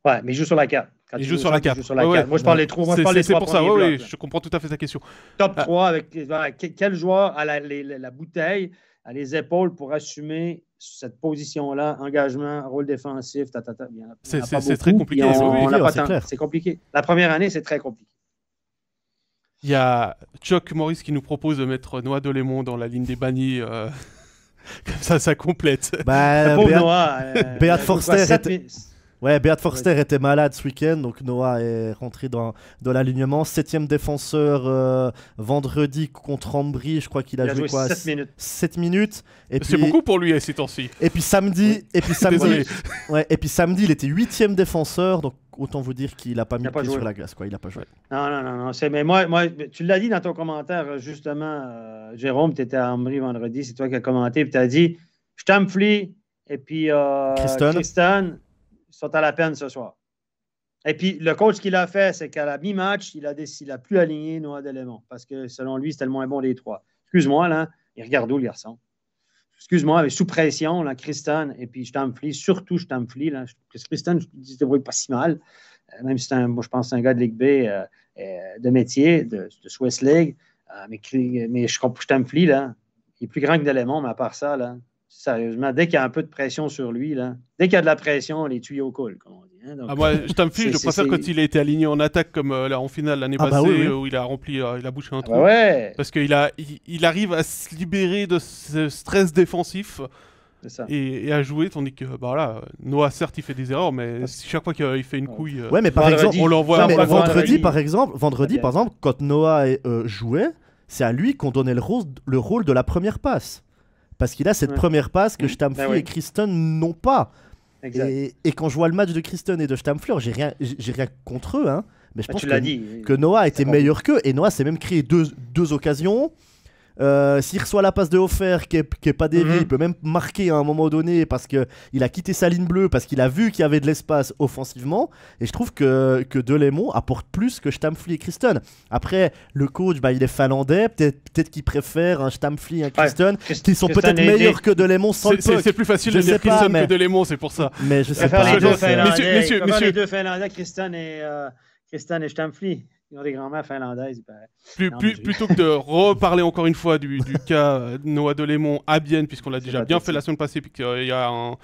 Ouais, mais il joue sur la 4. Il joue sur la 4. Moi, je parle des 3 C'est pour ça, blocs, je comprends tout à fait ta question. Top 3, avec quel joueur a la bouteille, a les épaules pour assumer cette position-là, engagement, rôle défensif, c'est très compliqué. C'est compliqué. La première année, c'est très compliqué. Il y a Chuck Morris qui nous propose de mettre Noah Delémont dans la ligne des bannis. Comme ça complète. Beat Forster Beat Forster était malade ce week-end, donc Noah est rentré dans l'alignement. 7e défenseur vendredi contre Ambry, je crois qu'il a joué quoi 7 minutes. Et c'est beaucoup pour lui ces temps-ci. Et puis samedi, il était 8e défenseur, donc autant vous dire qu'il n'a pas mis le pied sur la glace, quoi. Il n'a pas joué. Non. Mais moi, tu l'as dit dans ton commentaire, justement, Jérôme, tu étais à Ambry vendredi, c'est toi qui as commenté, puis tu as dit Stamfli et puis Christon sont à la peine ce soir. Et puis, le coach qu'il a fait, c'est qu'à la mi-match, il a plus aligné Noah Delémont parce que, selon lui, c'était le moins bon des 3. Excuse-moi, là, il regarde où le garçon? Excuse-moi, mais sous pression, là, Christon et puis Stamfli, surtout Stamfli, là. Christon, je ne débrouille pas si mal, même si moi, je pense que c'est un gars de Ligue B de métier, de Swiss League, mais je comprends Stamfli, là, il est plus grand que Delémont, mais à part ça, là, sérieusement, dès qu'il y a un peu de pression sur lui, là, dès qu'il y a de la pression, les tuyaux coulent, comme on dit. Hein, donc, moi, je préfère quand il a été aligné en attaque comme en finale l'année passée, où il a rempli, il a bouché un trou. Parce qu'il arrive à se libérer de ce stress défensif et à jouer, tandis que Noah, certes, il fait des erreurs, mais chaque fois qu'il fait une couille, mais par exemple, on l'envoie. Vendredi, par exemple, quand Noah jouait, c'est à lui qu'on donnait le rôle de la première passe. Parce qu'il a cette première passe que Stamfli et Christon n'ont pas. Et quand je vois le match de Christon et de Stamfli, j'ai rien contre eux, hein, mais je pense que Noah était meilleur qu'eux. Et Noah s'est même créé deux occasions. S'il reçoit la passe de Hofer qui est pas déviée, il peut même marquer à un moment donné parce qu'il a quitté sa ligne bleue, parce qu'il a vu qu'il y avait de l'espace offensivement. Et je trouve que Delémont apporte plus que Stamfli et Christon. Après, le coach, il est finlandais, peut-être qu'il préfère un Stamfli et un Christon, qui sont peut-être meilleurs que Delémont sans le puck. C'est plus facile de dire Christon que Delémont, c'est pour ça. Mais je sais pas. Messieurs. Les deux Finlandais, Christon et Stamfli. Ils ont des grands-mères finlandaises, il paraît. Plutôt que de reparler encore une fois du cas Noah Delémont à Bienne, puisqu'on l'a déjà bien fait la semaine passée, puis qu'il y a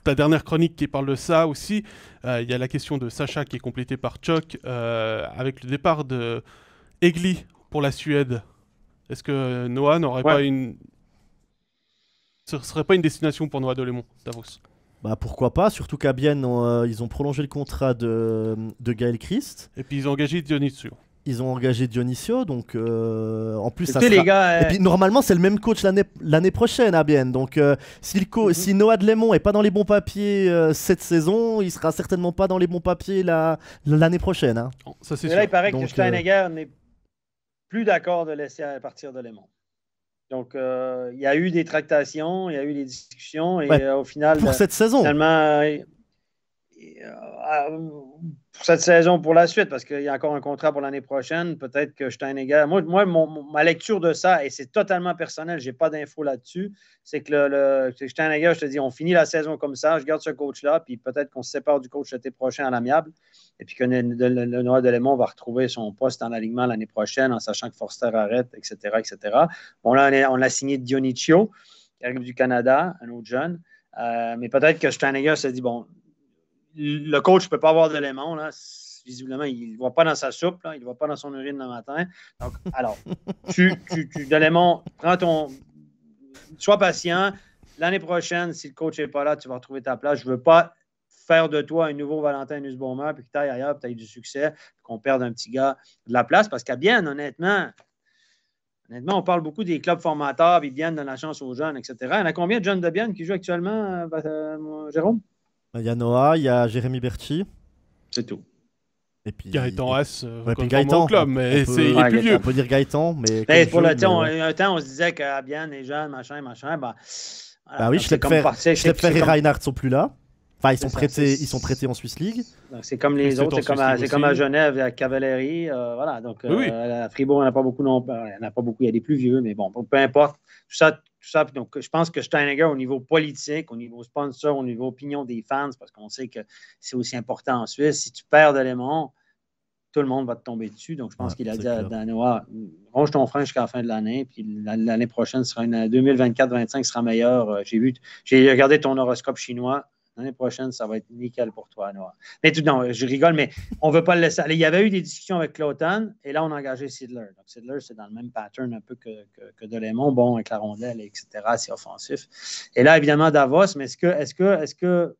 ta dernière chronique qui parle de ça aussi. Il y a la question de Sacha qui est complétée par Chuck, avec le départ de Egli pour la Suède. Est-ce que Noah n'aurait pas ce serait pas une destination pour Noah Delémont, Davos? Pourquoi pas, surtout qu'à Bienne, ils ont prolongé le contrat de Gaël Christ. Et puis ils ont engagé Dionisio. Donc en plus, et puis normalement, c'est le même coach l'année prochaine à Bienne. Donc si Noah Delémont est pas dans les bons papiers cette saison, il sera certainement pas dans les bons papiers l'année prochaine. Hein. Ça, c'est sûr. Là, il paraît que Steinegger n'est plus d'accord de laisser partir Delémont. Donc, il y a eu des tractations, il y a eu des discussions, et au final... Pour cette saison. Finalement, pour cette saison, pour la suite, parce qu'il y a encore un contrat pour l'année prochaine, peut-être que Steinegger... Moi, ma lecture de ça, et c'est totalement personnel, je n'ai pas d'infos là-dessus, c'est que Steinegger, je te dis, on finit la saison comme ça, je garde ce coach-là, puis peut-être qu'on se sépare du coach l'été prochain à l'amiable, et puis que le Noah Delémont va retrouver son poste en alignement l'année prochaine, en sachant que Forster arrête, etc., etc. Bon, là, on a signé Dionisio, qui arrive du Canada, un autre jeune. Mais peut-être que Steinegger s'est dit, bon, le coach ne peut pas avoir d'éléments, là. Visiblement, il ne voit pas dans sa soupe, là, il ne voit pas dans son urine le matin. Donc, alors, d'éléments, sois patient. L'année prochaine, si le coach n'est pas là, tu vas retrouver ta place. Je ne veux pas faire de toi un nouveau Valentin Nussbaumer, puis que tu ailles ailleurs, puis tu aies du succès, qu'on perde un petit gars de la place. Parce qu'à Bienne, honnêtement, on parle beaucoup des clubs formateurs, puis Bienne donne la chance aux jeunes, etc. Il y en a combien de jeunes de Bienne qui jouent actuellement, Jérôme? Il y a Noah, il y a Jérémy Berchi. C'est tout. Et puis Gaëtan Haas, puis Gaëtan, au club, mais il est plus vieux. On peut dire Gaëtan, mais pour un temps, on se disait qu'à Bienne, les jeunes, machin, bah oui, Schlepfer et Reinhardt sont plus là. Enfin, ils sont prêtés en Swiss League. Donc, c'est comme les autres, c'est comme à Genève, à Cavalerie. Voilà, donc à Fribourg, il n'y en a pas beaucoup non plus. Il n'y en a pas beaucoup, il y a des plus vieux, mais bon, peu importe. Tout ça, donc, je pense que Steinegger, au niveau politique, au niveau sponsor, au niveau opinion des fans, parce qu'on sait que c'est aussi important en Suisse, si tu perds d'éléments, tout le monde va te tomber dessus. Donc, je pense qu'il a dit à Danois, ronge ton frein jusqu'à la fin de l'année, puis l'année prochaine sera 2024-25 sera meilleure. J'ai regardé ton horoscope chinois. L'année prochaine, ça va être nickel pour toi, Noah. Mais non, je rigole, mais on ne veut pas le laisser aller. Il y avait eu des discussions avec Cloton, et là, on a engagé Sidler. Donc, Sidler, c'est dans le même pattern un peu que Delémont, bon, avec la rondelle, etc., c'est offensif. Et là, évidemment, Davos, mais est-ce que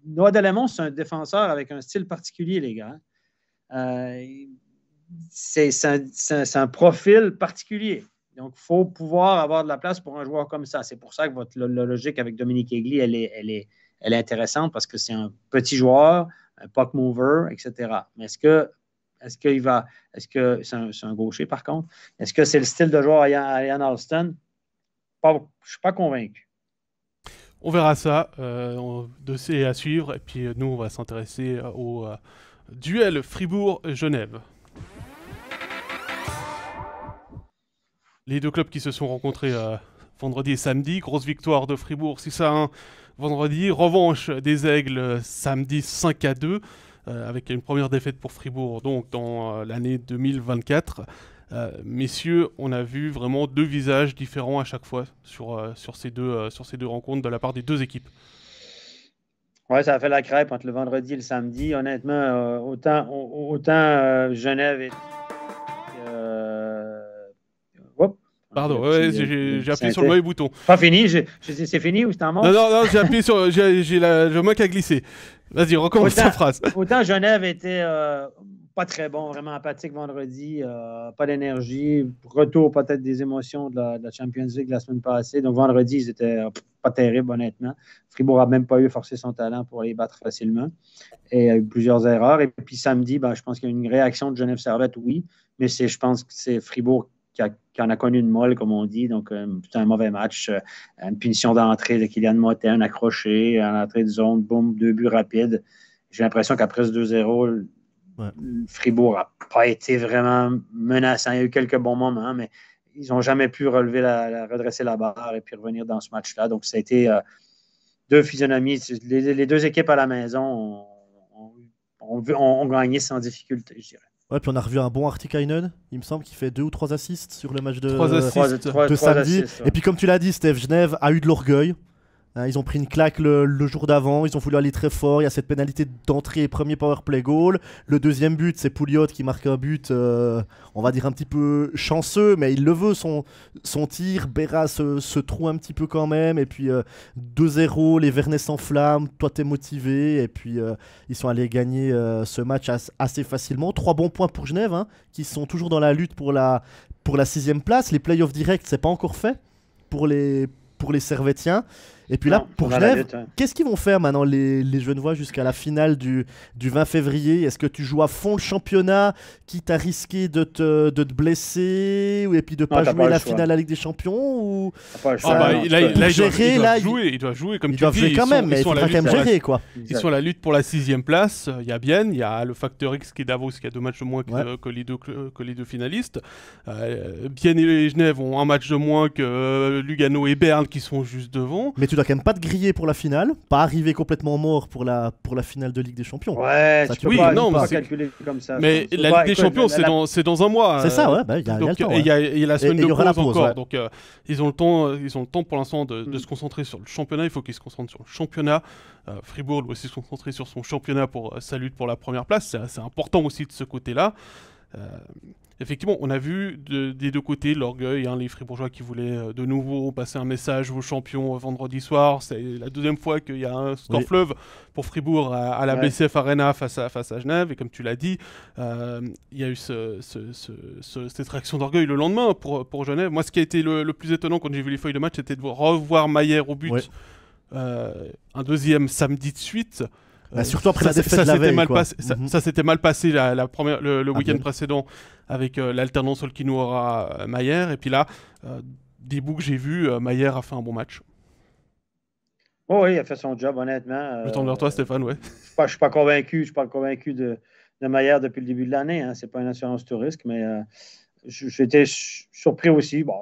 Noah Delémont, c'est un défenseur avec un style particulier, les gars. C'est un profil particulier. Donc, il faut pouvoir avoir de la place pour un joueur comme ça. C'est pour ça que la logique avec Dominique Egli, elle est intéressante parce que c'est un petit joueur, un puck mover, etc. Mais est-ce que c'est un gaucher, par contre? Est-ce que c'est le style de joueur à Ian Alston? Je ne suis pas convaincu. On verra ça. Dossier à suivre. Et puis, nous, on va s'intéresser au duel Fribourg-Genève. Les deux clubs qui se sont rencontrés vendredi et samedi. Grosse victoire de Fribourg 6-1 vendredi. Revanche des Aigles samedi 5-2. Avec une première défaite pour Fribourg donc dans l'année 2024. Messieurs, on a vu vraiment deux visages différents à chaque fois sur ces deux rencontres de la part des deux équipes. Oui, ça a fait la crêpe entre le vendredi et le samedi. Honnêtement, autant Genève et... Pardon, j'ai appuyé sur le mauvais bouton. Pas fini, c'est fini ou c'est en mode? Non, j'ai appuyé sur... j'ai le manque à glisser. Vas-y, recommence ta phrase. Autant Genève était pas très bon, vraiment apathique vendredi, pas d'énergie, retour peut-être des émotions de la Champions League la semaine passée. Donc vendredi, ils étaient pas terribles, honnêtement. Fribourg n'a même pas eu forcé son talent pour les battre facilement. Et il y a eu plusieurs erreurs. Et puis samedi, je pense qu'il y a eu une réaction de Genève Servette, oui, mais je pense que c'est Fribourg qui en a connu une molle, comme on dit. Donc, c'est un mauvais match. Une punition d'entrée de Kylian Motin, un accroché, en entrée de zone, boum, 2 buts rapides. J'ai l'impression qu'après ce 2-0, Fribourg n'a pas été vraiment menaçant. Il y a eu quelques bons moments, mais ils n'ont jamais pu redresser la barre et puis revenir dans ce match-là. Donc, ça a été deux physionomies. Les deux équipes à la maison ont gagné sans difficulté, je dirais. Ouais, puis on a revu un bon Artikainen, il me semble, qui fait 2 ou 3 assists sur le match de Assists, samedi. ouais. Et puis comme tu l'as dit, Steph, Genève a eu de l'orgueil. Ils ont pris une claque le jour d'avant, ils ont voulu aller très fort, il y a cette pénalité d'entrée, premier powerplay goal. Le deuxième but, c'est Pouliot qui marque un but, on va dire un petit peu chanceux, mais il le veut, son tir. Berra se trouve un petit peu quand même, et puis 2-0, les Vernets s'enflamment, toi t'es motivé, et puis ils sont allés gagner ce match assez facilement. 3 bons points pour Genève, qui sont toujours dans la lutte pour la 6ème place. Les playoffs directs, c'est pas encore fait pour les Servétiens. Et puis là, pour Genève, qu'est-ce qu'ils vont faire maintenant les Genevois jusqu'à la finale du 20 février? Est-ce que tu joues à fond le championnat, quitte à risquer de te blesser et puis de pas jouer la finale de la Ligue des Champions ou... Il doit jouer comme tu dis. Ils doivent jouer quand même, mais il faudra quand même gérer, quoi. Ils sont à la lutte pour la 6ème place. Il y a Bienne, il y a le facteur X qui est Davos qui a 2 matchs de moins que les deux finalistes. Bienne et Genève ont un match de moins que Lugano et Berne qui sont juste devant. Mais tu dois quand même pas te griller pour la finale, pas arriver complètement mort pour la finale de Ligue des Champions. Ouais, Ça, tu peux oui, pas, non, tu peux mais pas calculer comme ça. Mais je pense. la Ligue des Champions, c'est dans un mois. C'est ça, ouais, bah, il y a le temps. Il y a la semaine Et de il y aura la pause pause, encore. ouais. Donc ils ont le temps pour l'instant de se concentrer sur le championnat. Il faut qu'ils se concentrent sur le championnat. Fribourg doit aussi se concentrer sur son championnat pour sa lutte pour la première place. C'est important aussi de ce côté-là. Effectivement, on a vu des deux côtés l'orgueil, hein, les Fribourgeois qui voulaient de nouveau passer un message aux champions vendredi soir. C'est la deuxième fois qu'il y a un score fleuve pour Fribourg à la BCF Arena face à Genève. Et comme tu l'as dit, il y a eu cette réaction d'orgueil le lendemain pour Genève. Moi, ce qui a été le plus étonnant quand j'ai vu les feuilles de match, c'était de revoir Mayer au but. Un deuxième samedi de suite. Bah, surtout après la défaite de la veille. Ça s'était mal passé le week-end précédent avec l'alternance Olkinuora-Mayer. Et puis là, des bouts que j'ai vus, Mayer a fait un bon match. Oh oui, il a fait son job, honnêtement. Je tourne vers toi, Stéphane, ouais. Je suis pas convaincu. Je suis pas convaincu de Mayer depuis le début de l'année. Hein. C'est pas une assurance tout risque, mais j'étais surpris aussi. Bon,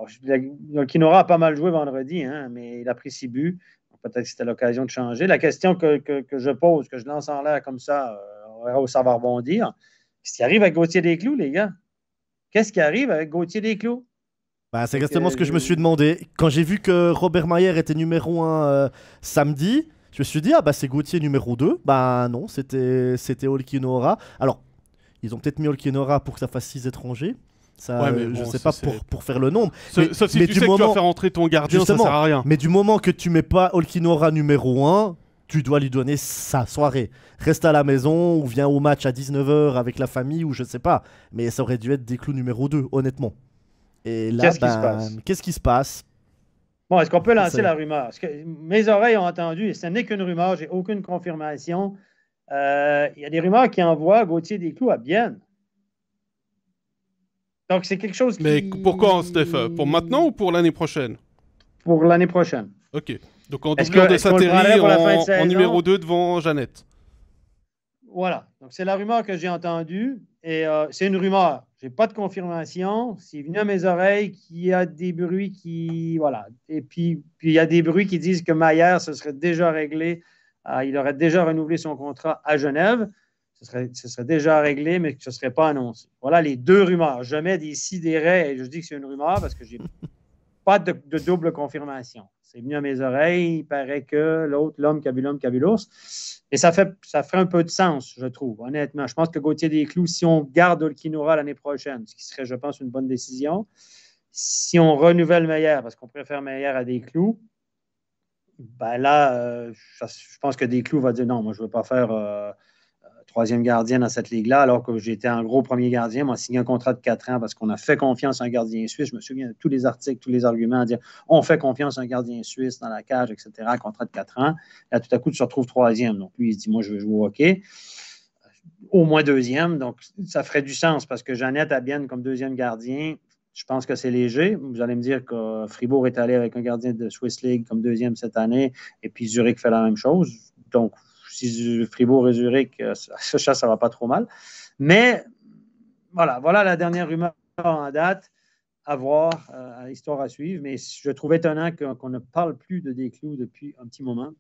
Olkinuora a pas mal joué vendredi, hein, mais il a pris 6 buts. Peut-être que c'était l'occasion de changer. La question que je pose, que je lance en l'air comme ça, on verra où ça va rebondir. Qu'est-ce qui arrive avec Gauthier Desclous, les gars? Qu'est-ce qui arrive avec Gauthier Desclous? Bah, c'est exactement ce que je me suis demandé. Quand j'ai vu que Robert Mayer était numéro 1 samedi, je me suis dit, c'est Gauthier numéro 2. Bah non, c'était Olkinuora. Alors, ils ont peut-être mis Olkinuora pour que ça fasse 6 étrangers. Ça, je sais pas pour faire le nombre. Sauf si tu sais que tu vas faire entrer ton gardien, ça sert à rien. Mais du moment que tu mets pas Olkinuora numéro 1, tu dois lui donner sa soirée. Reste à la maison ou viens au match à 19h avec la famille ou je sais pas. Mais ça aurait dû être Desclous numéro 2, honnêtement. Et là, qu'est-ce qui se passe? Bon, est-ce qu'on peut lancer la rumeur? Parce que mes oreilles ont entendu, et ce n'est qu'une rumeur, j'ai aucune confirmation. Il y a des rumeurs qui envoient Gauthier Desclous à Bienne. Donc, c'est quelque chose qui... Mais pourquoi, Steph? Pour maintenant ou pour l'année prochaine? Pour l'année prochaine. Ok. Donc, en doublure de Saint-Thierry en numéro 2 devant Jeannette. Voilà. Donc, c'est la rumeur que j'ai entendue. Et c'est une rumeur. Je n'ai pas de confirmation. C'est venu à mes oreilles qu'il y a des bruits qui... Voilà. Et puis il y a des bruits qui disent que Mayer, ce serait déjà réglé. Il aurait déjà renouvelé son contrat à Genève. Ce serait déjà réglé, mais que ce ne serait pas annoncé. Voilà les deux rumeurs. Je mets des sidérés et je dis que c'est une rumeur parce que je n'ai pas de double confirmation. C'est venu à mes oreilles. Il paraît que l'homme qui a vu l'homme qui a vu l'ours. Et ça ferait un peu de sens, je trouve, honnêtement. Je pense que Gauthier Desclous, si on garde Olkinuora l'année prochaine, ce qui serait, je pense, une bonne décision, si on renouvelle Mayer, parce qu'on préfère Mayer à Desclous, ben là, je pense que Desclous va dire non, moi, je ne veux pas faire... troisième gardien dans cette ligue-là, alors que j'étais un gros premier gardien. Moi, signé un contrat de 4 ans parce qu'on a fait confiance à un gardien suisse. Je me souviens de tous les articles, tous les arguments à dire on fait confiance à un gardien suisse dans la cage, etc. Contrat de 4 ans. Là, tout à coup, tu te retrouves troisième. Donc, lui, il se dit moi, je veux jouer au hockey. Au moins deuxième. Donc, ça ferait du sens parce que Jeannette à Bienne comme deuxième gardien, je pense que c'est léger. Vous allez me dire que Fribourg est allé avec un gardien de Swiss League comme deuxième cette année et puis Zurich fait la même chose. Donc, si Fribourg et Zurich, ça ne va pas trop mal. Mais voilà la dernière rumeur en date. À voir, histoire à suivre. Mais je trouve étonnant qu'on ne parle plus de Desclous depuis un petit moment.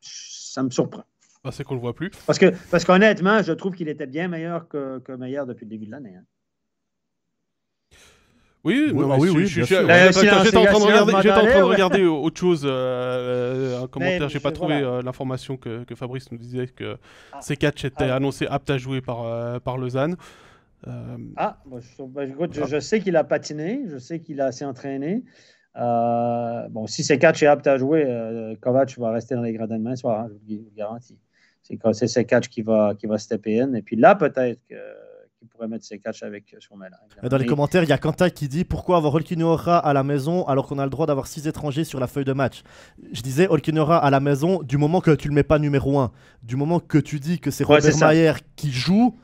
Ça me surprend. C'est qu'on ne le voit plus. Parce qu'honnêtement, je trouve qu'il était bien meilleur que Mayer depuis le début de l'année. Hein. Oui, j'étais en train de regarder autre chose, un commentaire. J'ai pas trouvé l'information que Fabrice nous disait que C4 était annoncé apte à jouer par Lausanne. Je sais qu'il a patiné, je sais qu'il a assez entraîné. Si C4 est apte à jouer, Kovac va rester dans les gradins demain soir, je vous le garantis. C'est C4 qui va stepper in. Et puis là, peut-être qu'il pourrait mettre C4 avec son mélange. Dans les commentaires, il y a Quentin qui dit pourquoi avoir Olkinuora à la maison alors qu'on a le droit d'avoir 6 étrangers sur la feuille de match. Je disais Olkinuora à la maison du moment que tu le mets pas numéro 1. Du moment que tu dis que c'est Robert Mayer qui joue,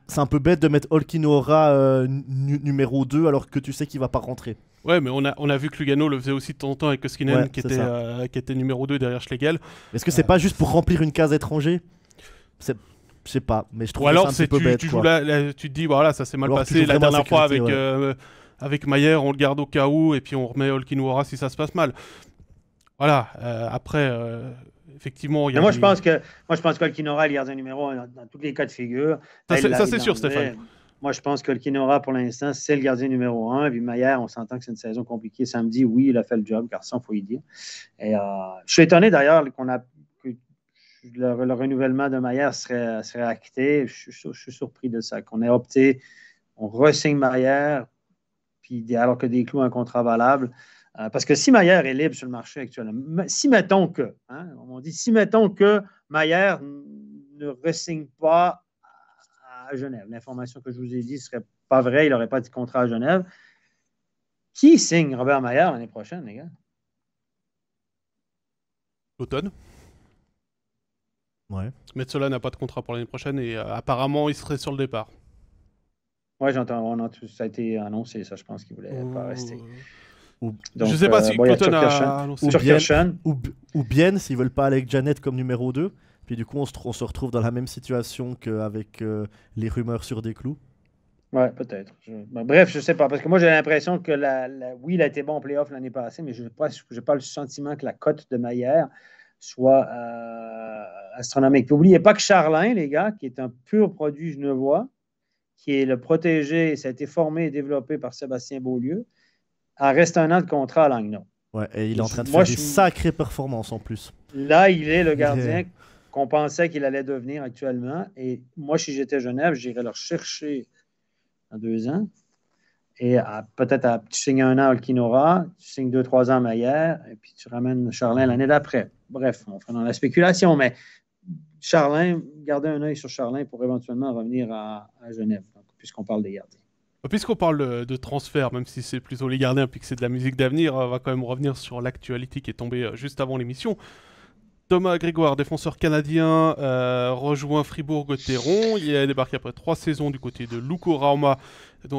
c'est un peu bête de mettre Olkinuora numéro 2 alors que tu sais qu'il va pas rentrer. Ouais, mais on a vu que Lugano le faisait aussi de temps en temps avec Koskinen qui était numéro 2 derrière Schlegel. Est-ce que c'est pas juste pour remplir une case étranger? Je sais pas, mais je trouve que c'est un peu bête. Tu te dis, voilà, ça s'est mal passé la dernière fois avec Mayer, on le garde au cas où et puis on remet Olkinuora si ça se passe mal. Voilà, après, effectivement, il y Mais a des... moi, je pense que Olkinora est le gardien numéro 1 dans tous les cas de figure. Ça, Là, ça, il c'est l'a sûr, enlevé. Stéphane. Moi, je pense que Olkinora, pour l'instant, c'est le gardien numéro 1. Puis Maillard, on s'entend que c'est une saison compliquée. Samedi, oui, il a fait le job, garçon, il faut y dire. Et, je suis étonné d'ailleurs que le renouvellement de Maillard serait acté. Je suis surpris de ça, qu'on ait opté, on re-signe Maillard, puis alors que des clous un contrat valable. Parce que si Maillard est libre sur le marché actuellement, si mettons que, hein, on dit, si mettons que Maillard ne re-signe pas à Genève, l'information que je vous ai dit ne serait pas vraie, il n'aurait pas de contrat à Genève, qui signe Robert Maillard l'année prochaine, les gars? L'automne. Ouais. Metsola n'a pas de contrat pour l'année prochaine et apparemment, il serait sur le départ. Oui, j'entends, ça a été annoncé, ça, je pense qu'il ne voulait pas rester. Donc, je sais pas si Cloton a annoncé. Ou bien s'ils veulent pas aller avec Janet comme numéro 2, puis du coup on se retrouve dans la même situation qu'avec les rumeurs sur des clous. Ouais, peut-être. Bref, je sais pas, parce que moi j'ai l'impression que oui, il a été bon en playoff l'année passée, mais je n'ai pas le sentiment que la cote de Maillard soit astronomique. N'oubliez pas que Charlin, les gars, qui est un pur produit genevois, qui est le protégé, ça a été formé et développé par Sébastien Beaulieu, en reste un an de contrat à Langnau. Ouais, et il est en train de faire des sacrées performances en plus. Là, il est le gardien qu'on pensait qu'il allait devenir actuellement. Et moi, si j'étais Genève, j'irais le chercher dans 2 ans. Et peut-être tu signes 1 an à Olkinora, tu signes 2-3 ans à Maillard, et puis tu ramènes Charlin l'année d'après. Bref, on fait dans la spéculation, mais Charlin, gardez un œil sur Charlin pour éventuellement revenir à Genève, donc, puisqu'on parle des gardiens. Puisqu'on parle de transfert, même si c'est plutôt les gardiens puis que c'est de la musique d'avenir, on va quand même revenir sur l'actualité qui est tombée juste avant l'émission. Thomas Grégoire, défenseur canadien, rejoint Fribourg-Gotteron. Il a débarqué après 3 saisons du côté de Lukko Rauma,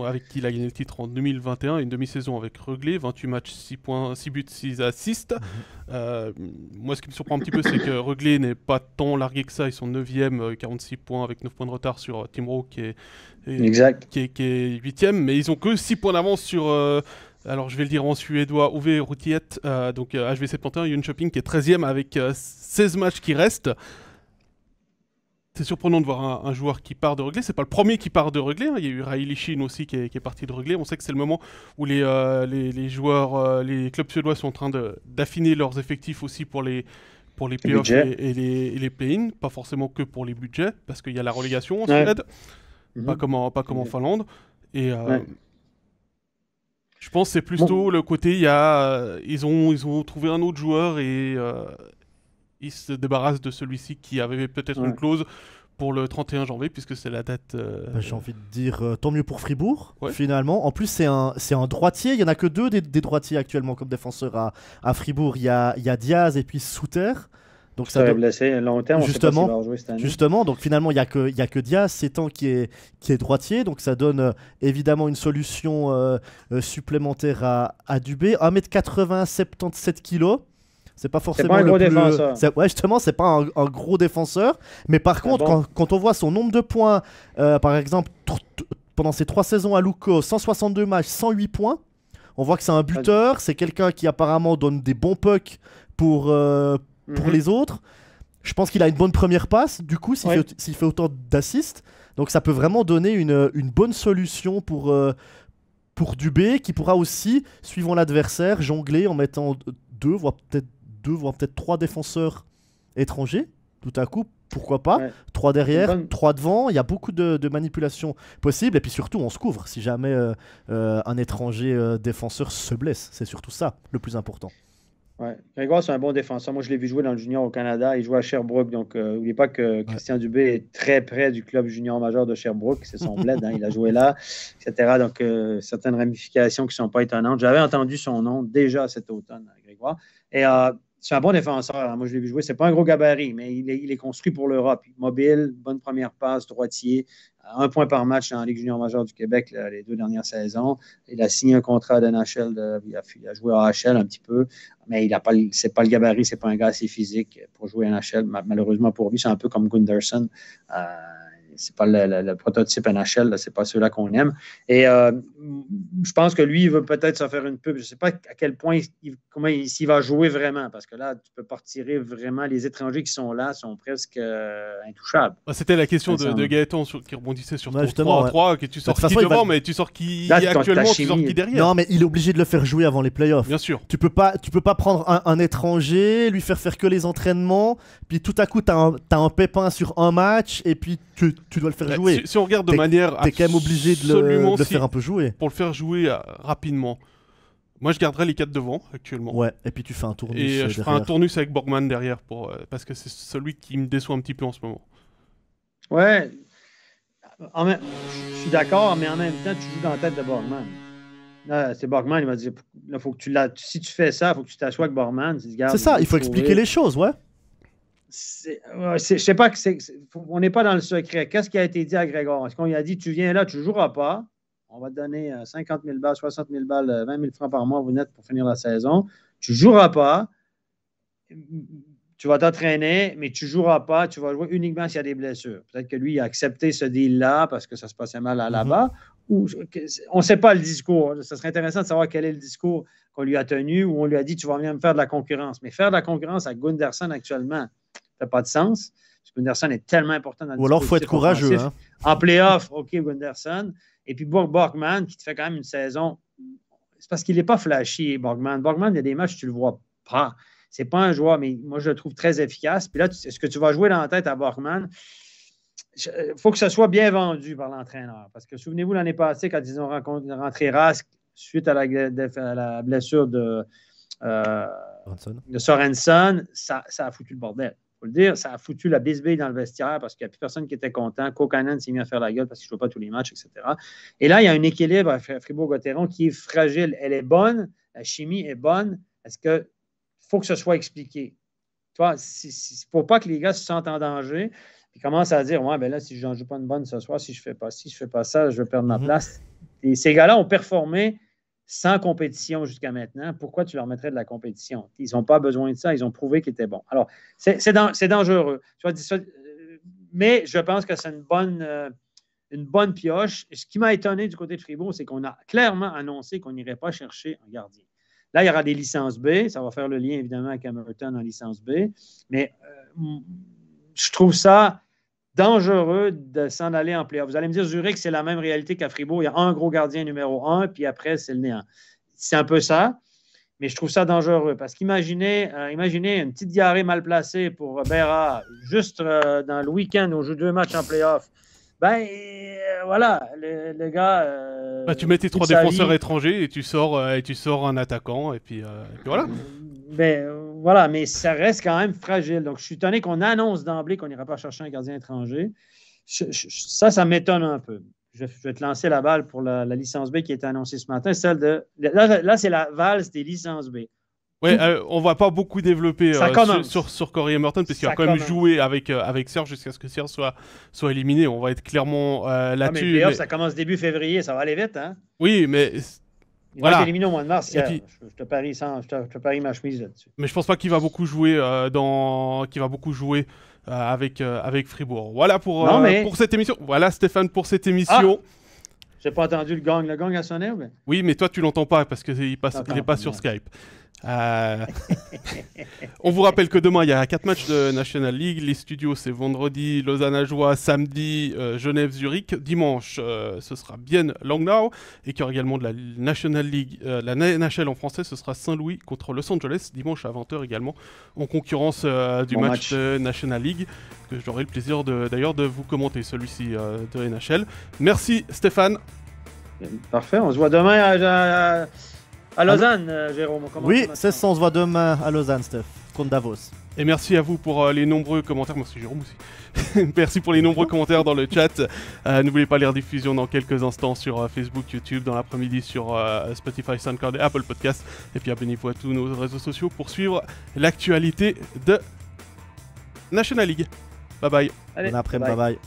avec qui il a gagné le titre en 2021, une demi-saison avec Rögle, 28 matchs, 6 points, 6 buts, 6 assists. Moi, ce qui me surprend un petit peu, c'est que Rögle n'est pas tant largué que ça. Ils sont 9e, 46 points avec 9 points de retard sur Timrå qui est 8e, mais ils ont que 6 points d'avance sur... alors je vais le dire en suédois, Uwe Rutiet, donc HV 71, Jönköping qui est 13e avec 16 matchs qui restent. C'est surprenant de voir un joueur qui part de Rögle. C'est pas le premier qui part de Rögle. Hein. Il y a eu Riley Shin aussi qui est parti de Rögle. On sait que c'est le moment où les joueurs, les clubs suédois sont en train d'affiner leurs effectifs aussi pour les playoffs et les play-in. Pas forcément que pour les budgets, parce qu'il y a la relégation en Suède. Pas comme en Finlande. Et... je pense que c'est plutôt le côté, ils ont trouvé un autre joueur et ils se débarrassent de celui-ci qui avait peut-être une clause pour le 31 janvier puisque c'est la date... J'ai envie de dire tant mieux pour Fribourg, finalement. En plus, c'est un droitier. Il n'y en a que 2 des droitiers actuellement comme défenseurs à Fribourg. Il y a Diaz et puis Souter. Donc ça blessé long terme, justement, on sait pas s'il va rejouer cette année. Justement, donc finalement, il n'y a que Diaz, Sétan qui est droitier, donc ça donne évidemment une solution supplémentaire à Dubé. 1m80, 77 kg. C'est pas forcément un gros défenseur. Ouais, justement, c'est pas un gros défenseur. Mais par contre, quand on voit son nombre de points, par exemple, pendant ses 3 saisons à Lukko, 162 matchs, 108 points, on voit que c'est un buteur. C'est quelqu'un qui apparemment donne des bons pucks pour les autres. Je pense qu'il a une bonne première passe, du coup, s'il fait autant d'assists. Donc ça peut vraiment donner une bonne solution pour Dubé, qui pourra aussi, suivant l'adversaire, jongler en mettant 2, voire peut-être 3 défenseurs étrangers. Tout à coup, pourquoi pas 3 derrière, 3 devant. Il y a beaucoup de manipulations possibles. Et puis surtout, on se couvre si jamais un étranger défenseur se blesse. C'est surtout ça, le plus important. Ouais. Grégoire, c'est un bon défenseur. Moi, je l'ai vu jouer dans le junior au Canada. Il joue à Sherbrooke. Donc, n'oubliez pas que Christian Dubé est très près du club junior majeur de Sherbrooke. C'est son bled. Hein. Il a joué là, etc. Donc, certaines ramifications qui ne sont pas étonnantes. J'avais entendu son nom déjà cet automne, Grégoire. Et c'est un bon défenseur. Alors, moi, je l'ai vu jouer. C'est pas un gros gabarit, mais il est construit pour l'Europe. Mobile, bonne première passe, droitier. 1 point par match dans la Ligue junior majeure du Québec les 2 dernières saisons. Il a signé un contrat de NHL. Il a joué à AHL un petit peu, mais c'est pas le gabarit, c'est pas un gars assez physique pour jouer à NHL. Malheureusement pour lui, c'est un peu comme Gunderson. c'est pas le prototype NHL, là, c'est pas ceux-là qu'on aime. Et je pense que lui, il veut peut-être se faire une pub. Je sais pas à quel point, s'il va jouer vraiment, parce que là, tu peux pas retirer vraiment. Les étrangers qui sont là sont presque intouchables. C'était la question de Gaëtan qui rebondissait sur ton 3-3, que tu sors qui devant, mais tu sors qui actuellement, tu sors qui derrière. Non, mais il est obligé de le faire jouer avant les playoffs. Bien sûr. Tu peux pas prendre un étranger, lui faire que les entraînements, puis tout à coup, t'as un pépin sur un match, et puis tu dois le faire jouer. Si on regarde de manière t'es quand même obligé de le faire un peu jouer. Pour le faire jouer rapidement. Moi, je garderais les 4 devant, actuellement. Ouais, et puis tu fais un tournus Et je derrière. ferai un tournus avec Borgman derrière, parce que c'est celui qui me déçoit un petit peu en ce moment. Ouais. Je suis d'accord, mais en même temps, tu joues dans la tête de Borgman. Là, c'est Borgman, il va dire là, faut que si tu fais ça, il faut que tu t'assoies avec Borgman. C'est ça, il faut expliquer les choses, ouais. Je sais pas, on n'est pas dans le secret. Qu'est-ce qui a été dit à Grégoire? Est-ce qu'on lui a dit, tu viens là, tu ne joueras pas, on va te donner 50 000 balles, 60 000 balles, 20 000 francs par mois, vous net pour finir la saison. Tu ne joueras pas, tu vas t'entraîner, mais tu ne joueras pas, tu vas jouer uniquement s'il y a des blessures. Peut-être que lui, il a accepté ce deal-là parce que ça se passait mal là-bas. On ne sait pas le discours. Ça serait intéressant de savoir quel est le discours qu'on lui a tenu, où on lui a dit, tu vas venir me faire de la concurrence. Mais faire de la concurrence à Gunderson actuellement, ça n'a pas de sens. Parce que Gunderson est tellement important dans le Ou alors, il faut être courageux. Hein. En playoff, OK, Gunderson. Et puis Borgman, qui te fait quand même une saison. C'est parce qu'il n'est pas flashy, Borgman. Borgman, il y a des matchs, tu ne le vois pas. Ce n'est pas un joueur, mais moi, je le trouve très efficace. Puis là, est-ce que tu vas jouer dans la tête à Borgman? Il faut que ce soit bien vendu par l'entraîneur. Parce que souvenez-vous, l'année passée, quand ils ont rentré Rask suite à la blessure de Sorensen, ça a foutu le bordel. Il faut le dire, ça a foutu la bisbille dans le vestiaire parce qu'il n'y a plus personne qui était content. Kokkanen s'est mis à faire la gueule parce qu'il ne joue pas tous les matchs, etc. Et là, il y a un équilibre à Fribourg-Gotteron qui est fragile. Elle est bonne, la chimie est bonne. Est-ce que faut que ce soit expliqué? Il ne faut pas que les gars se sentent en danger. Ils commencent à dire, ouais, ben là, si je n'en joue pas une bonne ce soir, si je ne fais pas ci, je ne fais pas ça, je vais perdre ma place. Et ces gars-là ont performé sans compétition jusqu'à maintenant. Pourquoi tu leur mettrais de la compétition? Ils n'ont pas besoin de ça. Ils ont prouvé qu'ils étaient bons. Alors, c'est dangereux. Mais je pense que c'est une bonne pioche. Et ce qui m'a étonné du côté de Fribourg, c'est qu'on a clairement annoncé qu'on n'irait pas chercher un gardien. Là, il y aura des licences B. Ça va faire le lien, évidemment, avec Hamilton en licence B. Mais je trouve ça dangereux de s'en aller en play-off. Vous allez me dire, Zurich, c'est la même réalité qu'à Fribourg. Il y a un gros gardien numéro 1, puis après, c'est le néant. C'est un peu ça, mais je trouve ça dangereux. Parce qu'imaginez une petite diarrhée mal placée pour Berra, juste dans le week-end où on joue 2 matchs en play-off. Voilà, le gars... tu mets tes 3 défenseurs étrangers et tu sors un attaquant, et puis voilà. Voilà, mais ça reste quand même fragile. Donc, je suis étonné qu'on annonce d'emblée qu'on n'ira pas chercher un gardien étranger. Ça m'étonne un peu. Je vais te lancer la balle pour la licence B qui a été annoncée ce matin. Là, c'est la valse des licences B. Oui, on ne va pas beaucoup développer sur Corey Emerton, parce qu'il va quand même jouer avec Serge jusqu'à ce que Serge soit éliminé. On va être clairement là-dessus. Ça commence début février, ça va aller vite. Hein? Oui, mais... Il va être éliminé au mois de mars. Puis, je te parie ma chemise là-dessus. Mais je pense pas qu'il va beaucoup jouer avec Fribourg. Voilà pour cette émission. Voilà Stéphane pour cette émission. J'ai pas entendu le gong. Le gong a sonné ou bien? Oui, mais toi tu l'entends pas parce qu'il n'est pas sur Skype. On vous rappelle que demain il y a 4 matchs de National League. Les studios c'est vendredi, Lausanne-Ajoie, samedi, Genève-Zurich. Dimanche ce sera Bienne Langnau, et qu'il y aura également de la National League, la NHL en français, ce sera Saint-Louis contre Los Angeles dimanche à 20h également, en concurrence du match de National League, que j'aurai le plaisir d'ailleurs de vous commenter, celui-ci de NHL. Merci Stéphane. Parfait, on se voit demain à Lausanne, Jérôme. Oui, c'est ça, on se voit demain à Lausanne, Steph, contre Davos. Et merci à vous pour les nombreux commentaires. Merci Jérôme aussi. Merci pour les nombreux commentaires dans le chat. N'oubliez pas les rediffusions dans quelques instants sur Facebook, YouTube, dans l'après-midi sur Spotify, SoundCloud et Apple Podcasts. Et puis abonnez-vous à tous nos réseaux sociaux pour suivre l'actualité de National League. Bye bye. Allez, bon après, bye bye.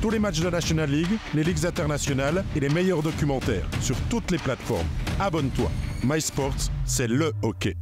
tous les matchs de National League, les ligues internationales et les meilleurs documentaires sur toutes les plateformes. Abonne-toi. MySports, c'est le hockey.